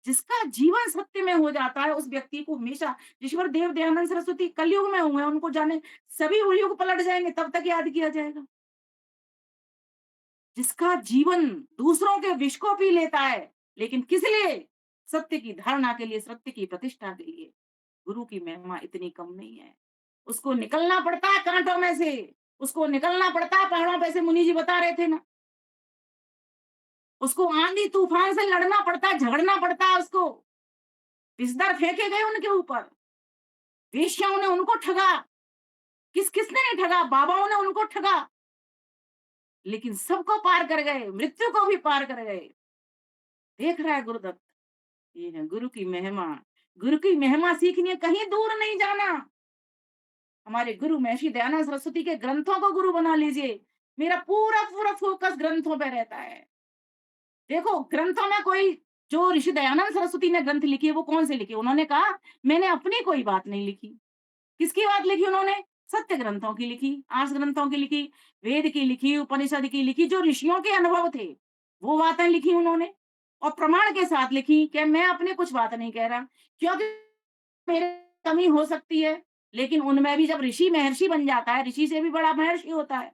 Speaker 4: जिसका जीवन सत्य में हो जाता है उस व्यक्ति को हमेशा, ईश्वर देव दयानंद सरस्वती कलयुग में हुए, उनको जाने सभी युग पलट जाएंगे तब तक याद किया जाएगा। जिसका जीवन दूसरों के विष को पी लेता है, लेकिन किस लिए? सत्य की धारणा के लिए, सत्य की प्रतिष्ठा के लिए। गुरु की महिमा इतनी कम नहीं है। उसको निकलना पड़ता है कांटों में से, उसको निकलना पड़ता है पहाड़ों पे से, मुनि जी बता रहे थे ना। उसको आंधी तूफान से लड़ना पड़ता है, झगड़ना पड़ता है उसको। विस्तर फेंके गए उनके ऊपर, वेश्याओं ने उनको ठगा, किसने नहीं ठगा, बाबाओं ने उनको ठगा, लेकिन सबको पार कर गए, मृत्यु को भी पार कर गए। देख रहा है गुरुदत्त, ये है गुरु की महिमा। गुरु की महिमा सीखनी है, कहीं दूर नहीं जाना। हमारे गुरु महर्षि दयानंद सरस्वती के ग्रंथों को गुरु बना लीजिए। मेरा पूरा पूरा फोकस ग्रंथों पे रहता है। देखो ग्रंथों में कोई, जो ऋषि दयानंद सरस्वती ने ग्रंथ लिखे वो कौन से लिखे? उन्होंने कहा मैंने अपनी कोई बात नहीं लिखी। किसकी बात लिखी उन्होंने? सत्य ग्रंथों की लिखी, आर्ष ग्रंथों की लिखी, वेद की लिखी, उपनिषद की लिखी, जो ऋषियों के अनुभव थे वो बातें लिखी उन्होंने और प्रमाण के साथ लिखी कि मैं अपने कुछ बात नहीं कह रहा, क्योंकि मेरे कमी हो सकती है, लेकिन उनमें भी जब ऋषि महर्षि बन जाता है, ऋषि से भी बड़ा महर्षि होता है,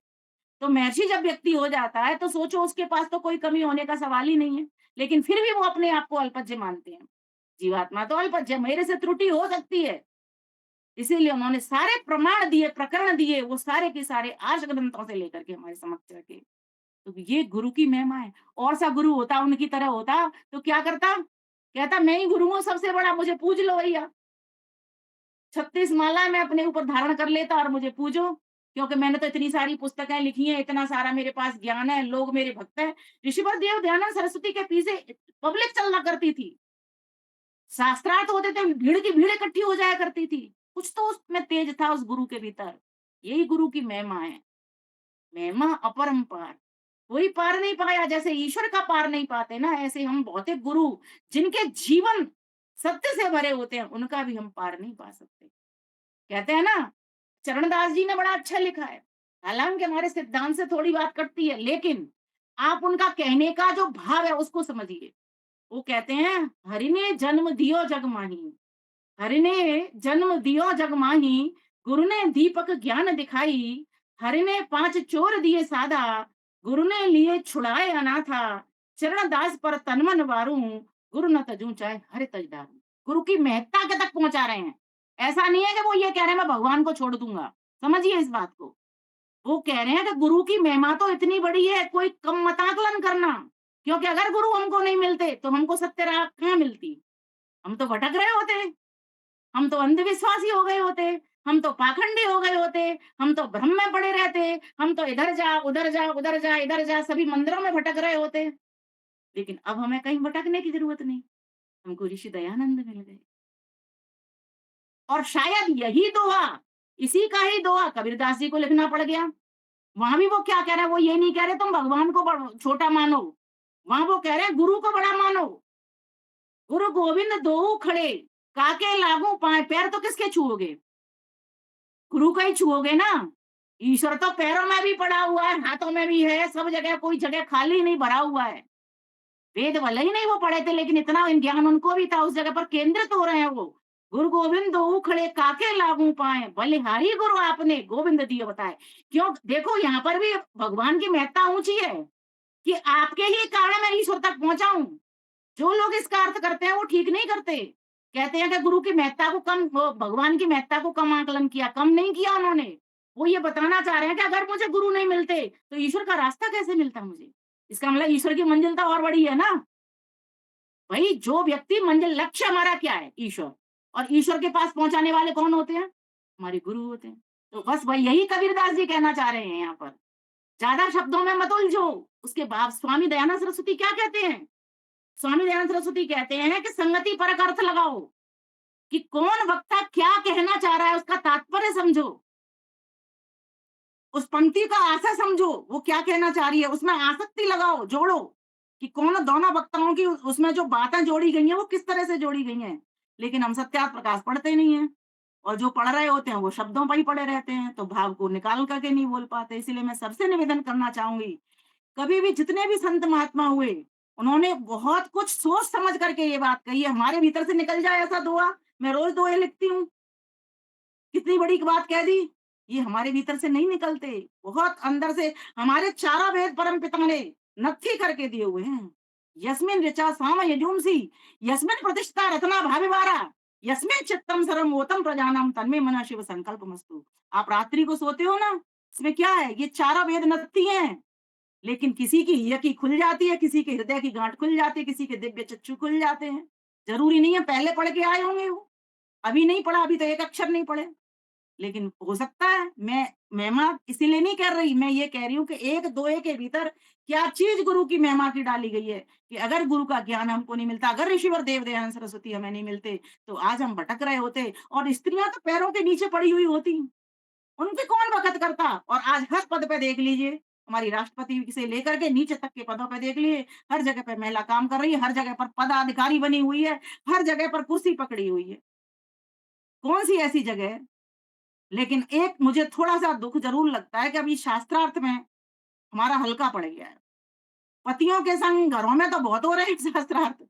Speaker 4: तो महर्षि जब व्यक्ति हो जाता है तो सोचो उसके पास तो कोई कमी होने का सवाल ही नहीं है, लेकिन फिर भी वो अपने आप को अल्पज्य मानते हैं। जीवात्मा तो अल्पज्य, मेरे से त्रुटि हो सकती है। इसीलिए उन्होंने सारे प्रमाण दिए, प्रकरण दिए, वो सारे के सारे आर्ष ग्रंथों से लेकर के हमारे समक्ष रखे। तो ये गुरु की महिमा है। और सा गुरु होता, उनकी तरह होता तो क्या करता? कहता मैं ही गुरु हूँ सबसे बड़ा, मुझे पूज लो भैया। 36 माला मैं अपने ऊपर धारण कर लेता और मुझे पूजो, क्योंकि मैंने तो इतनी सारी पुस्तकें लिखी हैं, इतना सारा मेरे पास ज्ञान है, लोग मेरे भक्त हैं। ऋषिवर देव दयानंद सरस्वती के पीछे पब्लिक चलना करती थी, शास्त्रार्थ होते थे, भीड़ की भीड़ इकट्ठी हो जाया करती थी। कुछ तो उसमें तेज था उस गुरु के भीतर। यही गुरु की महिमा है। महिमा अपरंपार, कोई पार नहीं पाया। जैसे ईश्वर का पार नहीं पाते ना, ऐसे हम भौतिक गुरु जिनके जीवन सत्य से भरे होते हैं, उनका भी हम पार नहीं पा सकते। कहते हैं ना, चरणदास जी ने बड़ा अच्छा लिखा है, हालांकि हमारे सिद्धांत से थोड़ी बात कटती है, लेकिन आप उनका कहने का जो भाव है उसको समझिए। वो कहते हैं, हरि ने जन्म दियो जग माही, हरि ने जन्म दियो जग माही, गुरु ने दीपक ज्ञान दिखाई, हरि ने 5 चोर दिए साधा, गुरु ने लिए छुड़ाए अनाथा, चरण दास पर तन मन वारू, गुरु न तजू चाहे हरि तज दारू। गुरु की महत्ता के तक पहुंचा रहे हैं। ऐसा नहीं है कि वो ये कह रहे हैं मैं भगवान को छोड़ दूंगा, समझिए इस बात को। वो कह रहे हैं कि गुरु की महिमा तो इतनी बड़ी है, कोई कम मत आकलन करना, क्योंकि अगर गुरु हमको नहीं मिलते तो हमको सत्य राह कहाँ मिलती? हम तो भटक रहे होते, हम तो अंधविश्वासी हो गए होते, हम तो पाखंडी हो गए होते, हम तो भ्रम में पड़े रहते, हम तो इधर जा उधर जा उधर जा इधर जा, सभी मंदिरों में भटक रहे होते। लेकिन अब हमें कहीं भटकने की जरूरत नहीं, हमको ऋषि दयानंद मिल गए। और शायद यही दोहा, इसी का ही दोहा कबीरदास जी को लिखना पड़ गया। वहां भी वो क्या कह रहे हैं, वो ये नहीं कह रहे तुम भगवान को छोटा मानो, वहां वो कह रहे हैं गुरु को बड़ा मानो। गुरु गोविंद दो खड़े, काके लागू पाए, पैर तो किसके छुओगे, गुरु का ही छुओगे ना। ईश्वर तो पैरों में भी पड़ा हुआ है, हाथों में भी है, सब जगह, कोई जगह खाली नहीं भरा हुआ है। वेद भले ही नहीं वो पढ़े थे, लेकिन इतना ज्ञान उनको भी था, उस जगह पर केंद्रित हो रहे हैं वो। गुरु गोविंद दो खड़े, काके लागू पाए, बलिहारी गुरु आपने गोविंद दिए बताए। क्यों, देखो यहाँ पर भी भगवान की महत्ता ऊंची है कि आपके ही कारण मैं ईश्वर तक पहुंचा हूं। जो लोग इसका अर्थ करते हैं वो ठीक नहीं करते, कहते हैं कि गुरु की महत्ता को कम, वो भगवान की महत्ता को कम आकलन किया, कम नहीं किया उन्होंने। वो ये बताना चाह रहे हैं कि अगर मुझे गुरु नहीं मिलते तो ईश्वर का रास्ता कैसे मिलता मुझे। इसका मतलब ईश्वर की मंजिल तो और बड़ी है ना। भाई जो व्यक्ति मंजिल, लक्ष्य हमारा क्या है, ईश्वर, और ईश्वर के पास पहुंचाने वाले कौन होते हैं, हमारे गुरु होते हैं। तो बस भाई यही कबीरदास जी कहना चाह रहे हैं यहाँ पर, ज्यादा शब्दों में मत उलझो। उसके बाद स्वामी दयानंद सरस्वती क्या कहते हैं, स्वामी दयानंद सरस्वती कहते हैं कि संगति परक अर्थ लगाओ, कि कौन वक्ता क्या कहना चाह रहा है, उसका तात्पर्य समझो, उस पंक्ति का आशय समझो, वो क्या कहना चाह रही है, उसमें आसक्ति लगाओ, जोड़ो, कि कौन दोनों वक्ताओं की उसमें जो बातें जोड़ी गई हैं वो किस तरह से जोड़ी गई हैं। लेकिन हम सत्यार्थ प्रकाश पढ़ते नहीं है, और जो पढ़ रहे होते हैं वो शब्दों पर ही पड़े रहते हैं, तो भाव को निकाल करके नहीं बोल पाते। इसलिए मैं सबसे निवेदन करना चाहूंगी, कभी भी जितने भी संत महात्मा हुए, उन्होंने बहुत कुछ सोच समझ करके ये बात कही है। हमारे भीतर से निकल जाए ऐसा दोहा, मैं रोज दोहे लिखती हूँ, कितनी बड़ी बात कह दी, ये हमारे भीतर से नहीं निकलते, बहुत अंदर से हमारे चारों वेद परम पिता ने नत्थी करके दिए हुए हैं। यस्मिन ऋचा साम यजुंसी, यस्मिन प्रतिष्ठा रत्ना भाविवारा, यस्मिन चित्तम सर्वोतम प्रजानाम तन्मे मना शिव संकल्पमस्तु। आप रात्रि को सोते हो ना, इसमें क्या है, ये चारों वेद नत्थी हैं। लेकिन किसी की हिय की खुल जाती है, किसी के हृदय की गांठ खुल जाती है, किसी के दिव्य चक्षु खुल जाते हैं। जरूरी नहीं है पहले पढ़ के आए होंगे वो, अभी नहीं पढ़ा, अभी तो एक अक्षर नहीं पढ़े, लेकिन हो सकता है। मैं महिमा इसीलिए नहीं कर रही, मैं ये कह रही हूँ कि एक दोहे के भीतर क्या चीज गुरु की महिमा की डाली गई है, कि अगर गुरु का ज्ञान हमको नहीं मिलता, अगर ऋषिवर देव दयानंद सरस्वती हमें नहीं मिलते, तो आज हम भटक रहे होते, और स्त्रियां तो पैरों के नीचे पड़ी हुई होती, उनकी कौन वक़्त करता। और आज हर पद पे देख लीजिए, हमारी राष्ट्रपति से लेकर के नीचे तक के पदों पे देख लिए, हर जगह पे महिला काम कर रही है, हर जगह पर पदाधिकारी बनी हुई है, हर जगह पर कुर्सी पकड़ी हुई है। कौन-सी ऐसी जगह है? लेकिन एक मुझे थोड़ा-सा दुःख ज़रूर लगता है कि अभी शास्त्रार्थ में हमारा हल्का पड़ गया है। पतियों के संग घरों में तो बहुत हो रहे हैं शास्त्रार्थ,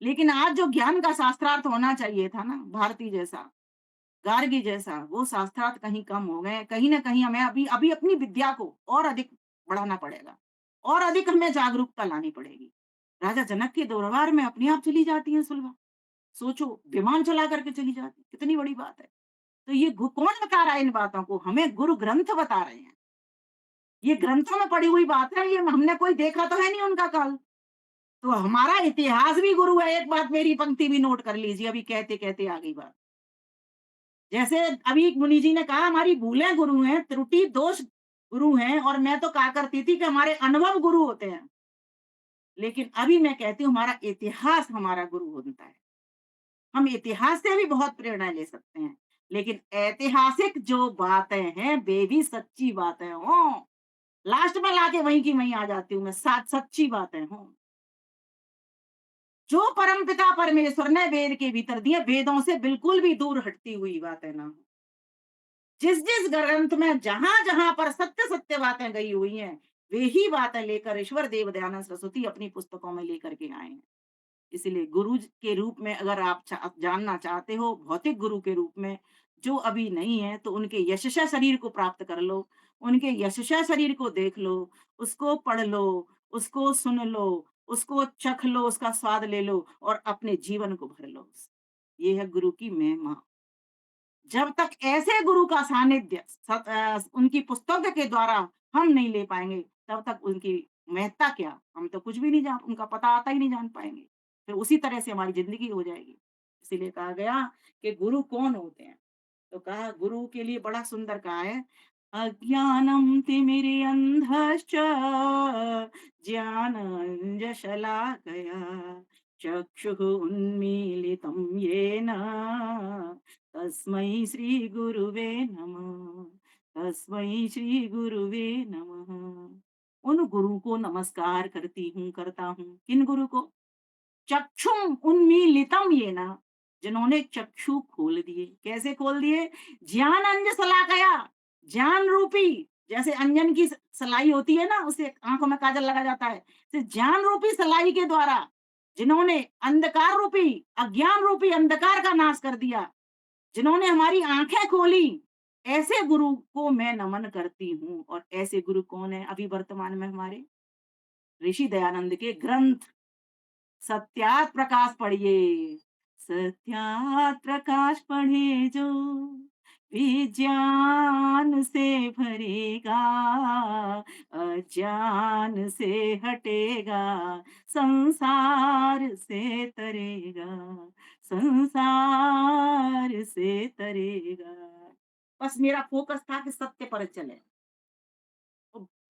Speaker 4: लेकिन आज जो ज्ञान का शास्त्रार्थ होना चाहिए था ना, भारती जैसा, गार्गी जैसा, वो शास्त्रार्थ कहीं कम हो गए हैं। कहीं न कहीं हमें अभी अभी अपनी विद्या को और अधिक बढ़ाना पड़ेगा, और अधिक हमें जागरूकता लानी पड़ेगी। राजा जनक के दरबार में अपने आप चली जाती हैं सुलभा। सोचो, विमान चला करके चली जाती, कितनी बड़ी बात है। तो ये कौन बता रहा है इन बातों को? हमें गुरु ग्रंथ बता रहे हैं। ये ग्रंथों में पढ़ी हुई बात है, ये हमने कोई देखा तो है नहीं उनका काल। तो हमारा इतिहास भी गुरु है। एक बात, मेरी पंक्ति भी नोट कर लीजिए, अभी कहते-कहते आ गई बात। जैसे अभी मुनि जी ने कहा हमारी भूलें गुरु हैं, त्रुटि दोष गुरु हैं, और मैं तो कहा करती थी कि हमारे अनुभव गुरु होते हैं। लेकिन अभी मैं कहती हूँ हमारा इतिहास हमारा गुरु होता है। हम इतिहास से भी बहुत प्रेरणा ले सकते हैं, लेकिन ऐतिहासिक जो बातें हैं वे भी सच्ची बातें हों। लास्ट में लाके वहीं की वहीं आ जाती हूँ मैं, सच्ची बातें हों। जो परमपिता परमेश्वर ने वेद के भीतर दिए, वेदों से बिल्कुल भी दूर हटती हुई बातें ना हो। जिस जिस ग्रंथ में जहां जहां पर सत्य सत्य बातें गई हुई हैं, वे ही बातें लेकर ईश्वर देव दयानंद सरस्वती अपनी पुस्तकों में लेकर के आए हैं। इसलिए गुरु के रूप में अगर आप जानना चाहते हो, भौतिक गुरु के रूप में जो अभी नहीं है, तो उनके यशस्वी शरीर को प्राप्त कर लो, उनके यशस्वी शरीर को देख लो, उसको पढ़ लो, उसको सुन लो, उसको चख लो, उसका स्वाद ले लो, और अपने जीवन को भर लो। ये है गुरु की महिमा। जब तक ऐसे गुरु का सानिध्य उनकी पुस्तकों के द्वारा हम नहीं ले पाएंगे, तब तक उनकी महत्ता क्या, हम तो कुछ भी नहीं जान, उनका पता आता ही नहीं जान पाएंगे। फिर उसी तरह से हमारी जिंदगी हो जाएगी। इसीलिए कहा गया कि गुरु कौन होते हैं, तो कहा गुरु के लिए बड़ा सुंदर कहा है, अज्ञानम तिमिरंधश्च ज्ञानांजशलाकया चक्षुः उन्मीलितं येन तस्मै श्री गुरुवे नमः, तस्मै श्री गुरुवे नमः। उन गुरु को नमस्कार करता हूँ। किन गुरु को? चक्षुम उन्मीलितम येन, जिन्होंने चक्षु खोल दिए। कैसे खोल दिए? ज्ञान अंज सलाकया, ज्ञान रूपी, जैसे अंजन की सलाई होती है ना, उसे आंखों में काजल लगा जाता है, तो ज्ञान रूपी सलाई के द्वारा जिन्होंने अंधकार रूपी, अज्ञान रूपी अंधकार का नाश कर दिया, जिन्होंने हमारी आंखें खोली, ऐसे गुरु को मैं नमन करती हूँ। और ऐसे गुरु कौन है अभी वर्तमान में हमारे? ऋषि दयानंद के ग्रंथ सत्यात प्रकाश पढ़िए, सत्यात प्रकाश पढ़े जो विज्ञान से भरेगा, अज्ञान से हटेगा, संसार से तरेगा, संसार से तरेगा। बस मेरा फोकस था कि सत्य पर चले।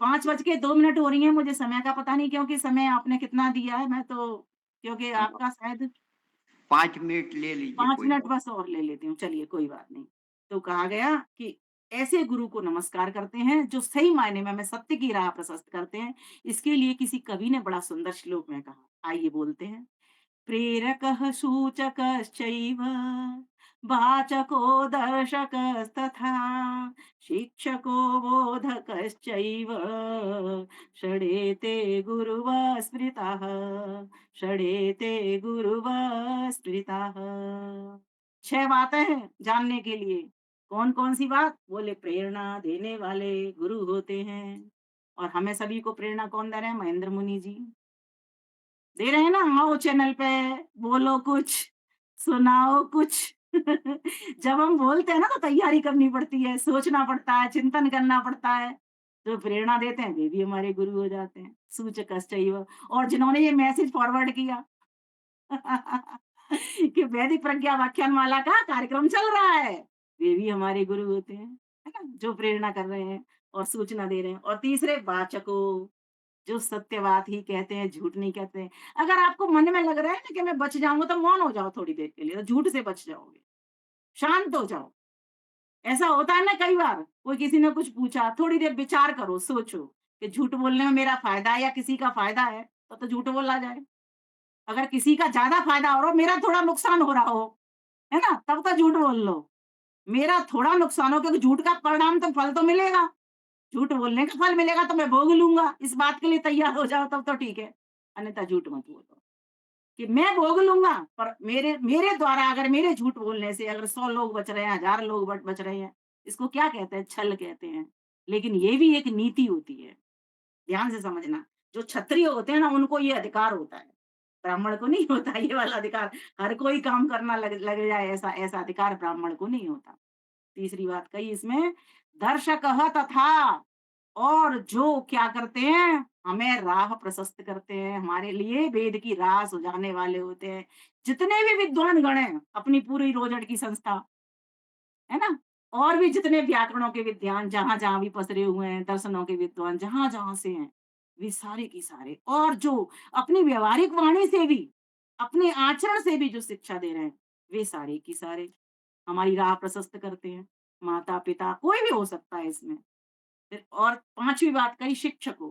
Speaker 4: 5:02 हो रही हैं, मुझे समय का पता नहीं, क्योंकि समय आपने कितना दिया है, मैं तो क्योंकि आपका शायद
Speaker 1: 5 मिनट ले लीजिए
Speaker 4: 5
Speaker 1: कोई
Speaker 4: मिनट
Speaker 1: बात।
Speaker 4: बस और ले लेती हूँ, चलिए कोई बात नहीं। तो कहा गया कि ऐसे गुरु को नमस्कार करते हैं जो सही मायने में हमें सत्य की राह प्रशस्त करते हैं। इसके लिए किसी कवि ने बड़ा सुंदर श्लोक में कहा, आइए बोलते हैं। प्रेरकः सूचकश्चैव वाचको दर्शकस्तथा शिक्षको बोधकश्चैव षडेते गुरुवः स्मृताः, षडेते गुरुवः स्मृताः। 6 बातें हैं जानने के लिए। कौन कौन सी बात? बोले प्रेरणा देने वाले गुरु होते हैं। और हमें सभी को प्रेरणा कौन दे रहे हैं? महेंद्र मुनि जी दे रहे हैं ना। आओ चैनल पे, बोलो कुछ, सुनाओ कुछ। जब हम बोलते हैं ना, तो तैयारी करनी पड़ती है, सोचना पड़ता है, चिंतन करना पड़ता है। जो प्रेरणा देते हैं वे भी हमारे गुरु हो जाते हैं। सूचकश्चैव, और जिन्होंने ये मैसेज फॉरवर्ड किया कि वैदिक प्रज्ञा व्याख्यान माला का कार्यक्रम चल रहा है, वे भी हमारे गुरु होते हैं, है ना? जो प्रेरणा कर रहे हैं और सूचना दे रहे हैं। और तीसरे वाचको, जो सत्य बात ही कहते हैं, झूठ नहीं कहते हैं। अगर आपको मन में लग रहा है ना कि मैं बच जाऊँगा, तो मौन हो जाओ थोड़ी देर के लिए, तो झूठ से बच जाओगे। शांत हो जाओ। ऐसा होता है ना कई बार, कोई किसी ने कुछ पूछा, थोड़ी देर विचार करो, सोचो कि झूठ बोलने में मेरा फ़ायदा है या किसी का फ़ायदा है, तो झूठ बोला जाए। अगर किसी का ज़्यादा फ़ायदा हो रहा हो, मेरा थोड़ा नुकसान हो रहा हो, है ना? तब तो झूठ बोल लो। मेरा थोड़ा नुकसान हो, क्योंकि झूठ का परिणाम तो फल तो मिलेगा। झूठ बोलने का फल मिलेगा तो मैं भोग लूँगा, इस बात के लिए तैयार हो जाओ तब तो ठीक है, अन्यथा झूठ मत बोलो। कि मैं भोग लूँगा, पर मेरे मेरे द्वारा अगर मेरे झूठ बोलने से अगर 100 लोग बच रहे हैं, 1000 लोग बच रहे हैं, इसको क्या कहते हैं? छल कहते हैं। लेकिन ये भी एक नीति होती है, ध्यान से समझना। जो क्षत्रिय होते हैं ना, उनको ये अधिकार होता है, ब्राह्मण को नहीं होता ये वाला अधिकार। हर कोई काम करना लग लग जाए, ऐसा ऐसा अधिकार ब्राह्मण को नहीं होता। तीसरी बात कही इसमें, दर्शकः तथा, और जो क्या करते हैं, हमें राह प्रशस्त करते हैं, हमारे लिए वेद की राह सुझाने वाले होते हैं। जितने भी विद्वान गण हैं, अपनी पूरी रोजड़ की संस्था, है ना? और भी जितने व्याकरणों के विद्वान जहाँ-जहाँ भी पसरे हुए हैं, दर्शनों के विद्वान जहाँ-जहाँ से हैं, वे सारे के सारे, और जो अपनी व्यावहारिक वाणी से भी, अपने आचरण से भी जो शिक्षा दे रहे हैं, वे सारे के सारे हमारी राह प्रशस्त करते हैं। माता-पिता कोई भी हो सकता है इसमें। फिर और 5वीं बात कही, शिक्षकों,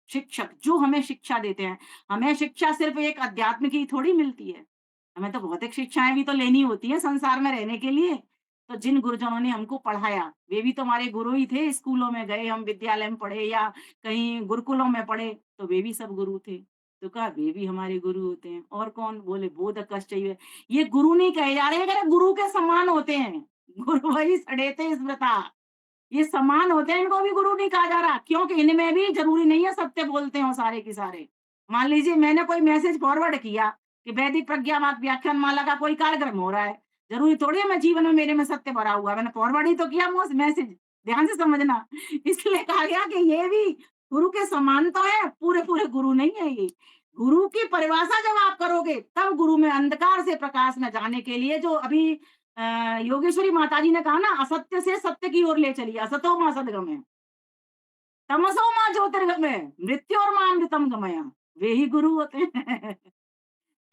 Speaker 4: शिक्षक जो हमें शिक्षा देते हैं। हमें शिक्षा सिर्फ़ एक अध्यात्म की थोड़ी मिलती है। हमें तो भौतिक शिक्षाएँ भी तो लेनी होती हैं संसार में रहने के लिए। तो जिन गुरुजनों ने हमको पढ़ाया, वे भी तो हमारे गुरु ही थे। स्कूलों में गए, हम विद्यालय में पढ़े या कहीं गुरुकुलों में पढ़े, तो वे भी सब गुरु थे। तो कहा वे भी हमारे गुरु होते हैं। और कौन? बोले बोधकश्चैव। ये गुरु नहीं कहे जा रहे हैं, अगर गुरु के समान होते हैं। गुरु वही सडेते स्मृता। ये समान होते हैं, इनको भी गुरु नहीं कहा जा रहा, क्योंकि इनमें भी ज़रूरी नहीं है सत्य बोलते हों सारे के सारे। मान लीजिए मैंने कोई मैसेज फॉरवर्ड किया कि वैदिक प्रज्ञा व्याख्यान माला का कोई कार्यक्रम हो रहा है, ज़रूरी थोड़ी है मैं जीवन में मेरे में सत्य भरा हुआ है, मैंने फॉरवर्ड ही तो किया वो मैसेज, ध्यान से समझना। इसलिए कहा गया कि ये भी गुरु के समान तो है, पूरे-पूरे गुरु नहीं है ये। गुरु की परिभाषा जब आप करोगे, तब गुरु में अंधकार से प्रकाश में जाने के लिए, जो अभी योगेश्वरी माताजी ने कहा ना, असत्य से सत्य की ओर ले चलिए, असतो मां सद्गमय, तमसो मां ज्योतिर्गमय, मृत्योर्मा अमृतम गमय, वे ही गुरु होते हैं।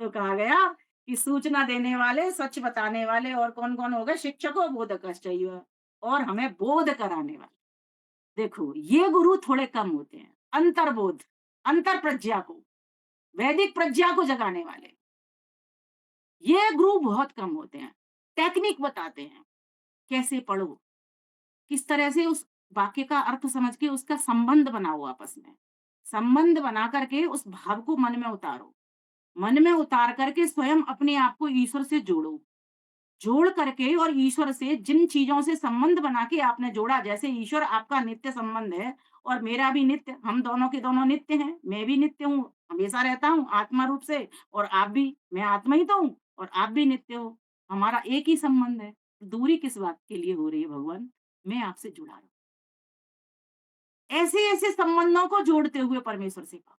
Speaker 4: तो कहा गया कि सूचना देने वाले, सच बताने वाले, और कौन-कौन हो गए? शिक्षको बोधकश्चैव। और हमें बोध कराने वाले। देखो ये गुरु थोड़े कम होते हैं, अंतर्बोध, अंतर प्रज्ञा को, वैदिक प्रज्ञा को जगाने वाले, ये गुरु बहुत कम होते हैं। टेक्निक बताते हैं, कैसे पढ़ो, किस तरह से उस वाक्य का अर्थ समझ के उसका संबंध बनाओ आपस में, संबंध बना करके उस भाव को मन में उतारो, मन में उतार करके स्वयं अपने आप को ईश्वर से जोड़ो, जोड़ करके और ईश्वर से जिन चीजों से संबंध बना के आपने जोड़ा, जैसे ईश्वर आपका नित्य संबंध है और मेरा भी नित्य, हम दोनों के दोनों नित्य हैं, मैं भी नित्य हूँ, हमेशा रहता हूँ आत्मा रूप से, और आप भी, मैं आत्मा ही तो हूँ और आप भी नित्य हो, हमारा एक ही संबंध है। दूरी किस बात के लिए हो रही है भगवान? मैं आपसे जुड़ा रहा हूं। ऐसे ऐसे संबंधों को जोड़ते हुए परमेश्वर से पाओ।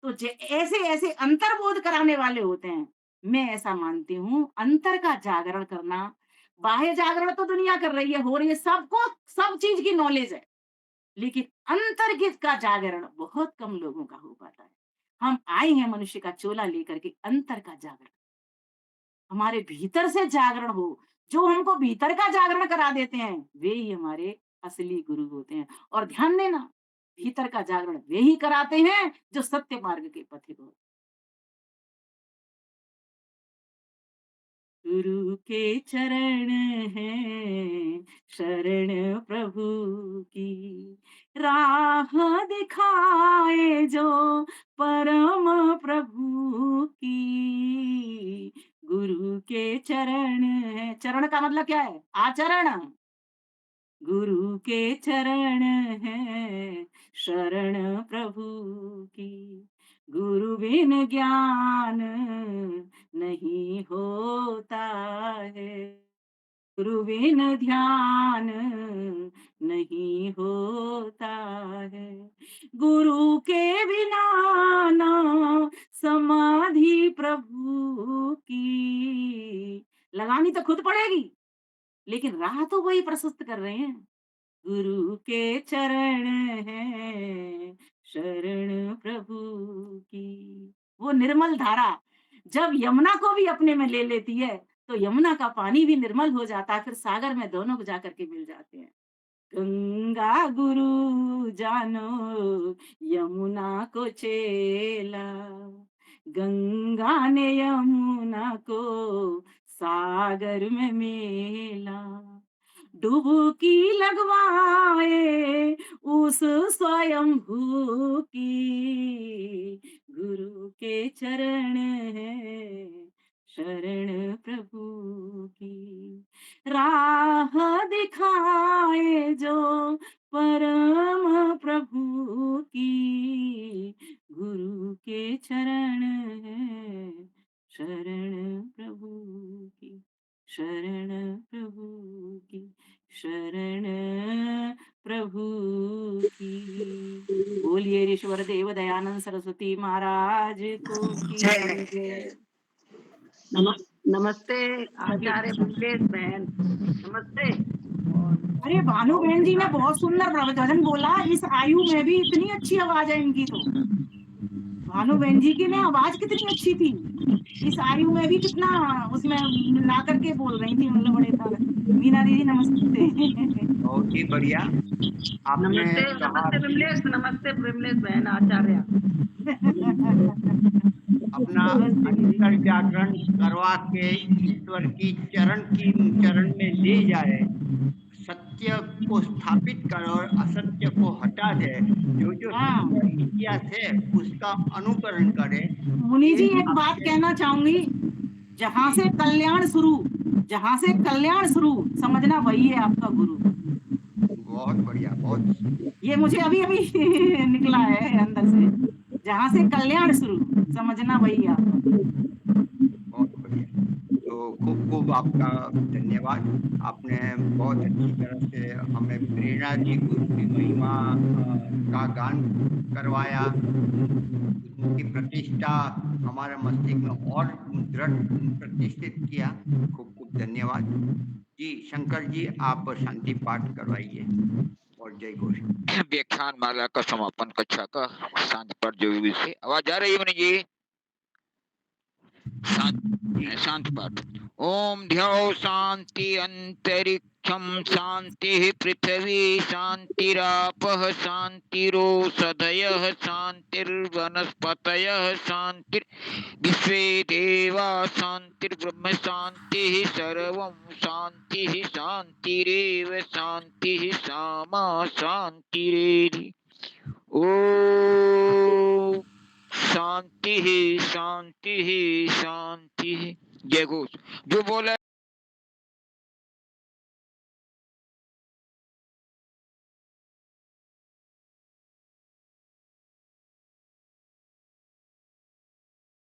Speaker 4: तो ऐसे ऐसे अंतर्बोध कराने वाले होते हैं। मैं ऐसा मानती हूँ, अंतर का जागरण करना, बाह्य जागरण तो दुनिया कर रही है, हो रही है, सबको सब चीज की नॉलेज है, लेकिन अंतर्गत का जागरण बहुत कम लोगों का हो पाता है। हम आए हैं मनुष्य का चोला लेकर के अंतर का जागरण, हमारे भीतर से जागरण हो, जो हमको भीतर का जागरण करा देते हैं वे ही हमारे असली गुरु होते हैं। और ध्यान देना, भीतर का जागरण वे ही कराते हैं जो सत्य मार्ग के पथिक हो। गुरु के चरण है शरण प्रभु की, राह दिखाए जो परम प्रभु की। गुरु के चरण है, चरण का मतलब क्या है? आचरण। गुरु के चरण है शरण प्रभु की, गुरु बिन ज्ञान नहीं होता है, गुरु बिन ध्यान नहीं होता है, गुरु के बिना ना समाधि प्रभु की। लगानी तो खुद पड़ेगी, लेकिन राह तो वही प्रशस्त कर रहे हैं। गुरु के चरण है शरण प्रभु की। वो निर्मल धारा जब यमुना को भी अपने में ले लेती है तो यमुना का पानी भी निर्मल हो जाता है, फिर सागर में दोनों को जाकर के मिल जाते हैं। गंगा गुरु जानो यमुना को चेला, गंगा ने यमुना को सागर में मेला, डुबकी लगवाए उस स्वयंभू की, गुरु के चरण है शरण प्रभु की, राह दिखाए जो परम प्रभु की, गुरु के चरण है शरण प्रभु की, शरण प्रभु की, शरण प्रभु की। बोलिए ईश्वर देव दयानंद सरस्वती महाराज को की जय।
Speaker 3: नमस्ते आचार्य बिमलेश बहन, नमस्ते।
Speaker 4: अरे भानु बहन जी ने बहुत सुंदर प्रवचन बोला, इस आयु में भी इतनी अच्छी आवाज है इनकी। तो भानु बहन जी की ने आवाज कितनी अच्छी थी, इस आयु में भी कितना उसमें मिला करके बोल रही थी, मतलब बड़े था। मीना दीदी नमस्ते।
Speaker 1: बहुत ही बढ़िया। आपने
Speaker 3: नमस्ते बिमलेश बहन आचार्य।
Speaker 1: अपना अंतर जागरण करवा के ईश्वर की चरण में ले जाए, सत्य को स्थापित कर और असत्य को हटा दे, जो जो सत्य इतिहास है उसका अनुकरण करे।
Speaker 4: मुनि जी एक बात कहना चाहूंगी, जहां से कल्याण शुरू समझना वही है आपका गुरु।
Speaker 1: बहुत बढ़िया, बहुत
Speaker 4: ये मुझे अभी अभी निकला है अंदर से, जहां से कल्याण शुरू समझना वही है आपका।
Speaker 1: बहुत बढ़िया। तो खूब खूब आपका धन्यवाद। आपने बहुत अच्छी तरह से हमें प्रेरणा दी, गुरु की महिमा का गान करवाया, उनकी प्रतिष्ठा हमारे मस्तिष्क में और दृढ़ प्रतिष्ठित किया। खूब खूब धन्यवाद जी। शंकर जी आप शांति पाठ करवाइए और जय घोष।
Speaker 7: व्याख्यान माला का समापन कक्षा का शांति पाठ जो भी से आवाज आ रही है जी? शांति पाठ। ओम ध्याओ शांति अंतरिक्ष अंतरिक्षम शांति पृथ्वी शांतिरापः शांतिरोषधयः शांतिर्वनस्पतयः शांति विश्वे देवा शांतिर्ब्रह्म शांतिः सर्वं शांतिः शांतिरेव शांतिः सामा शांतिरेधि। ओ शांति ही शांति ही शांति ही। जय घोष। जो बोले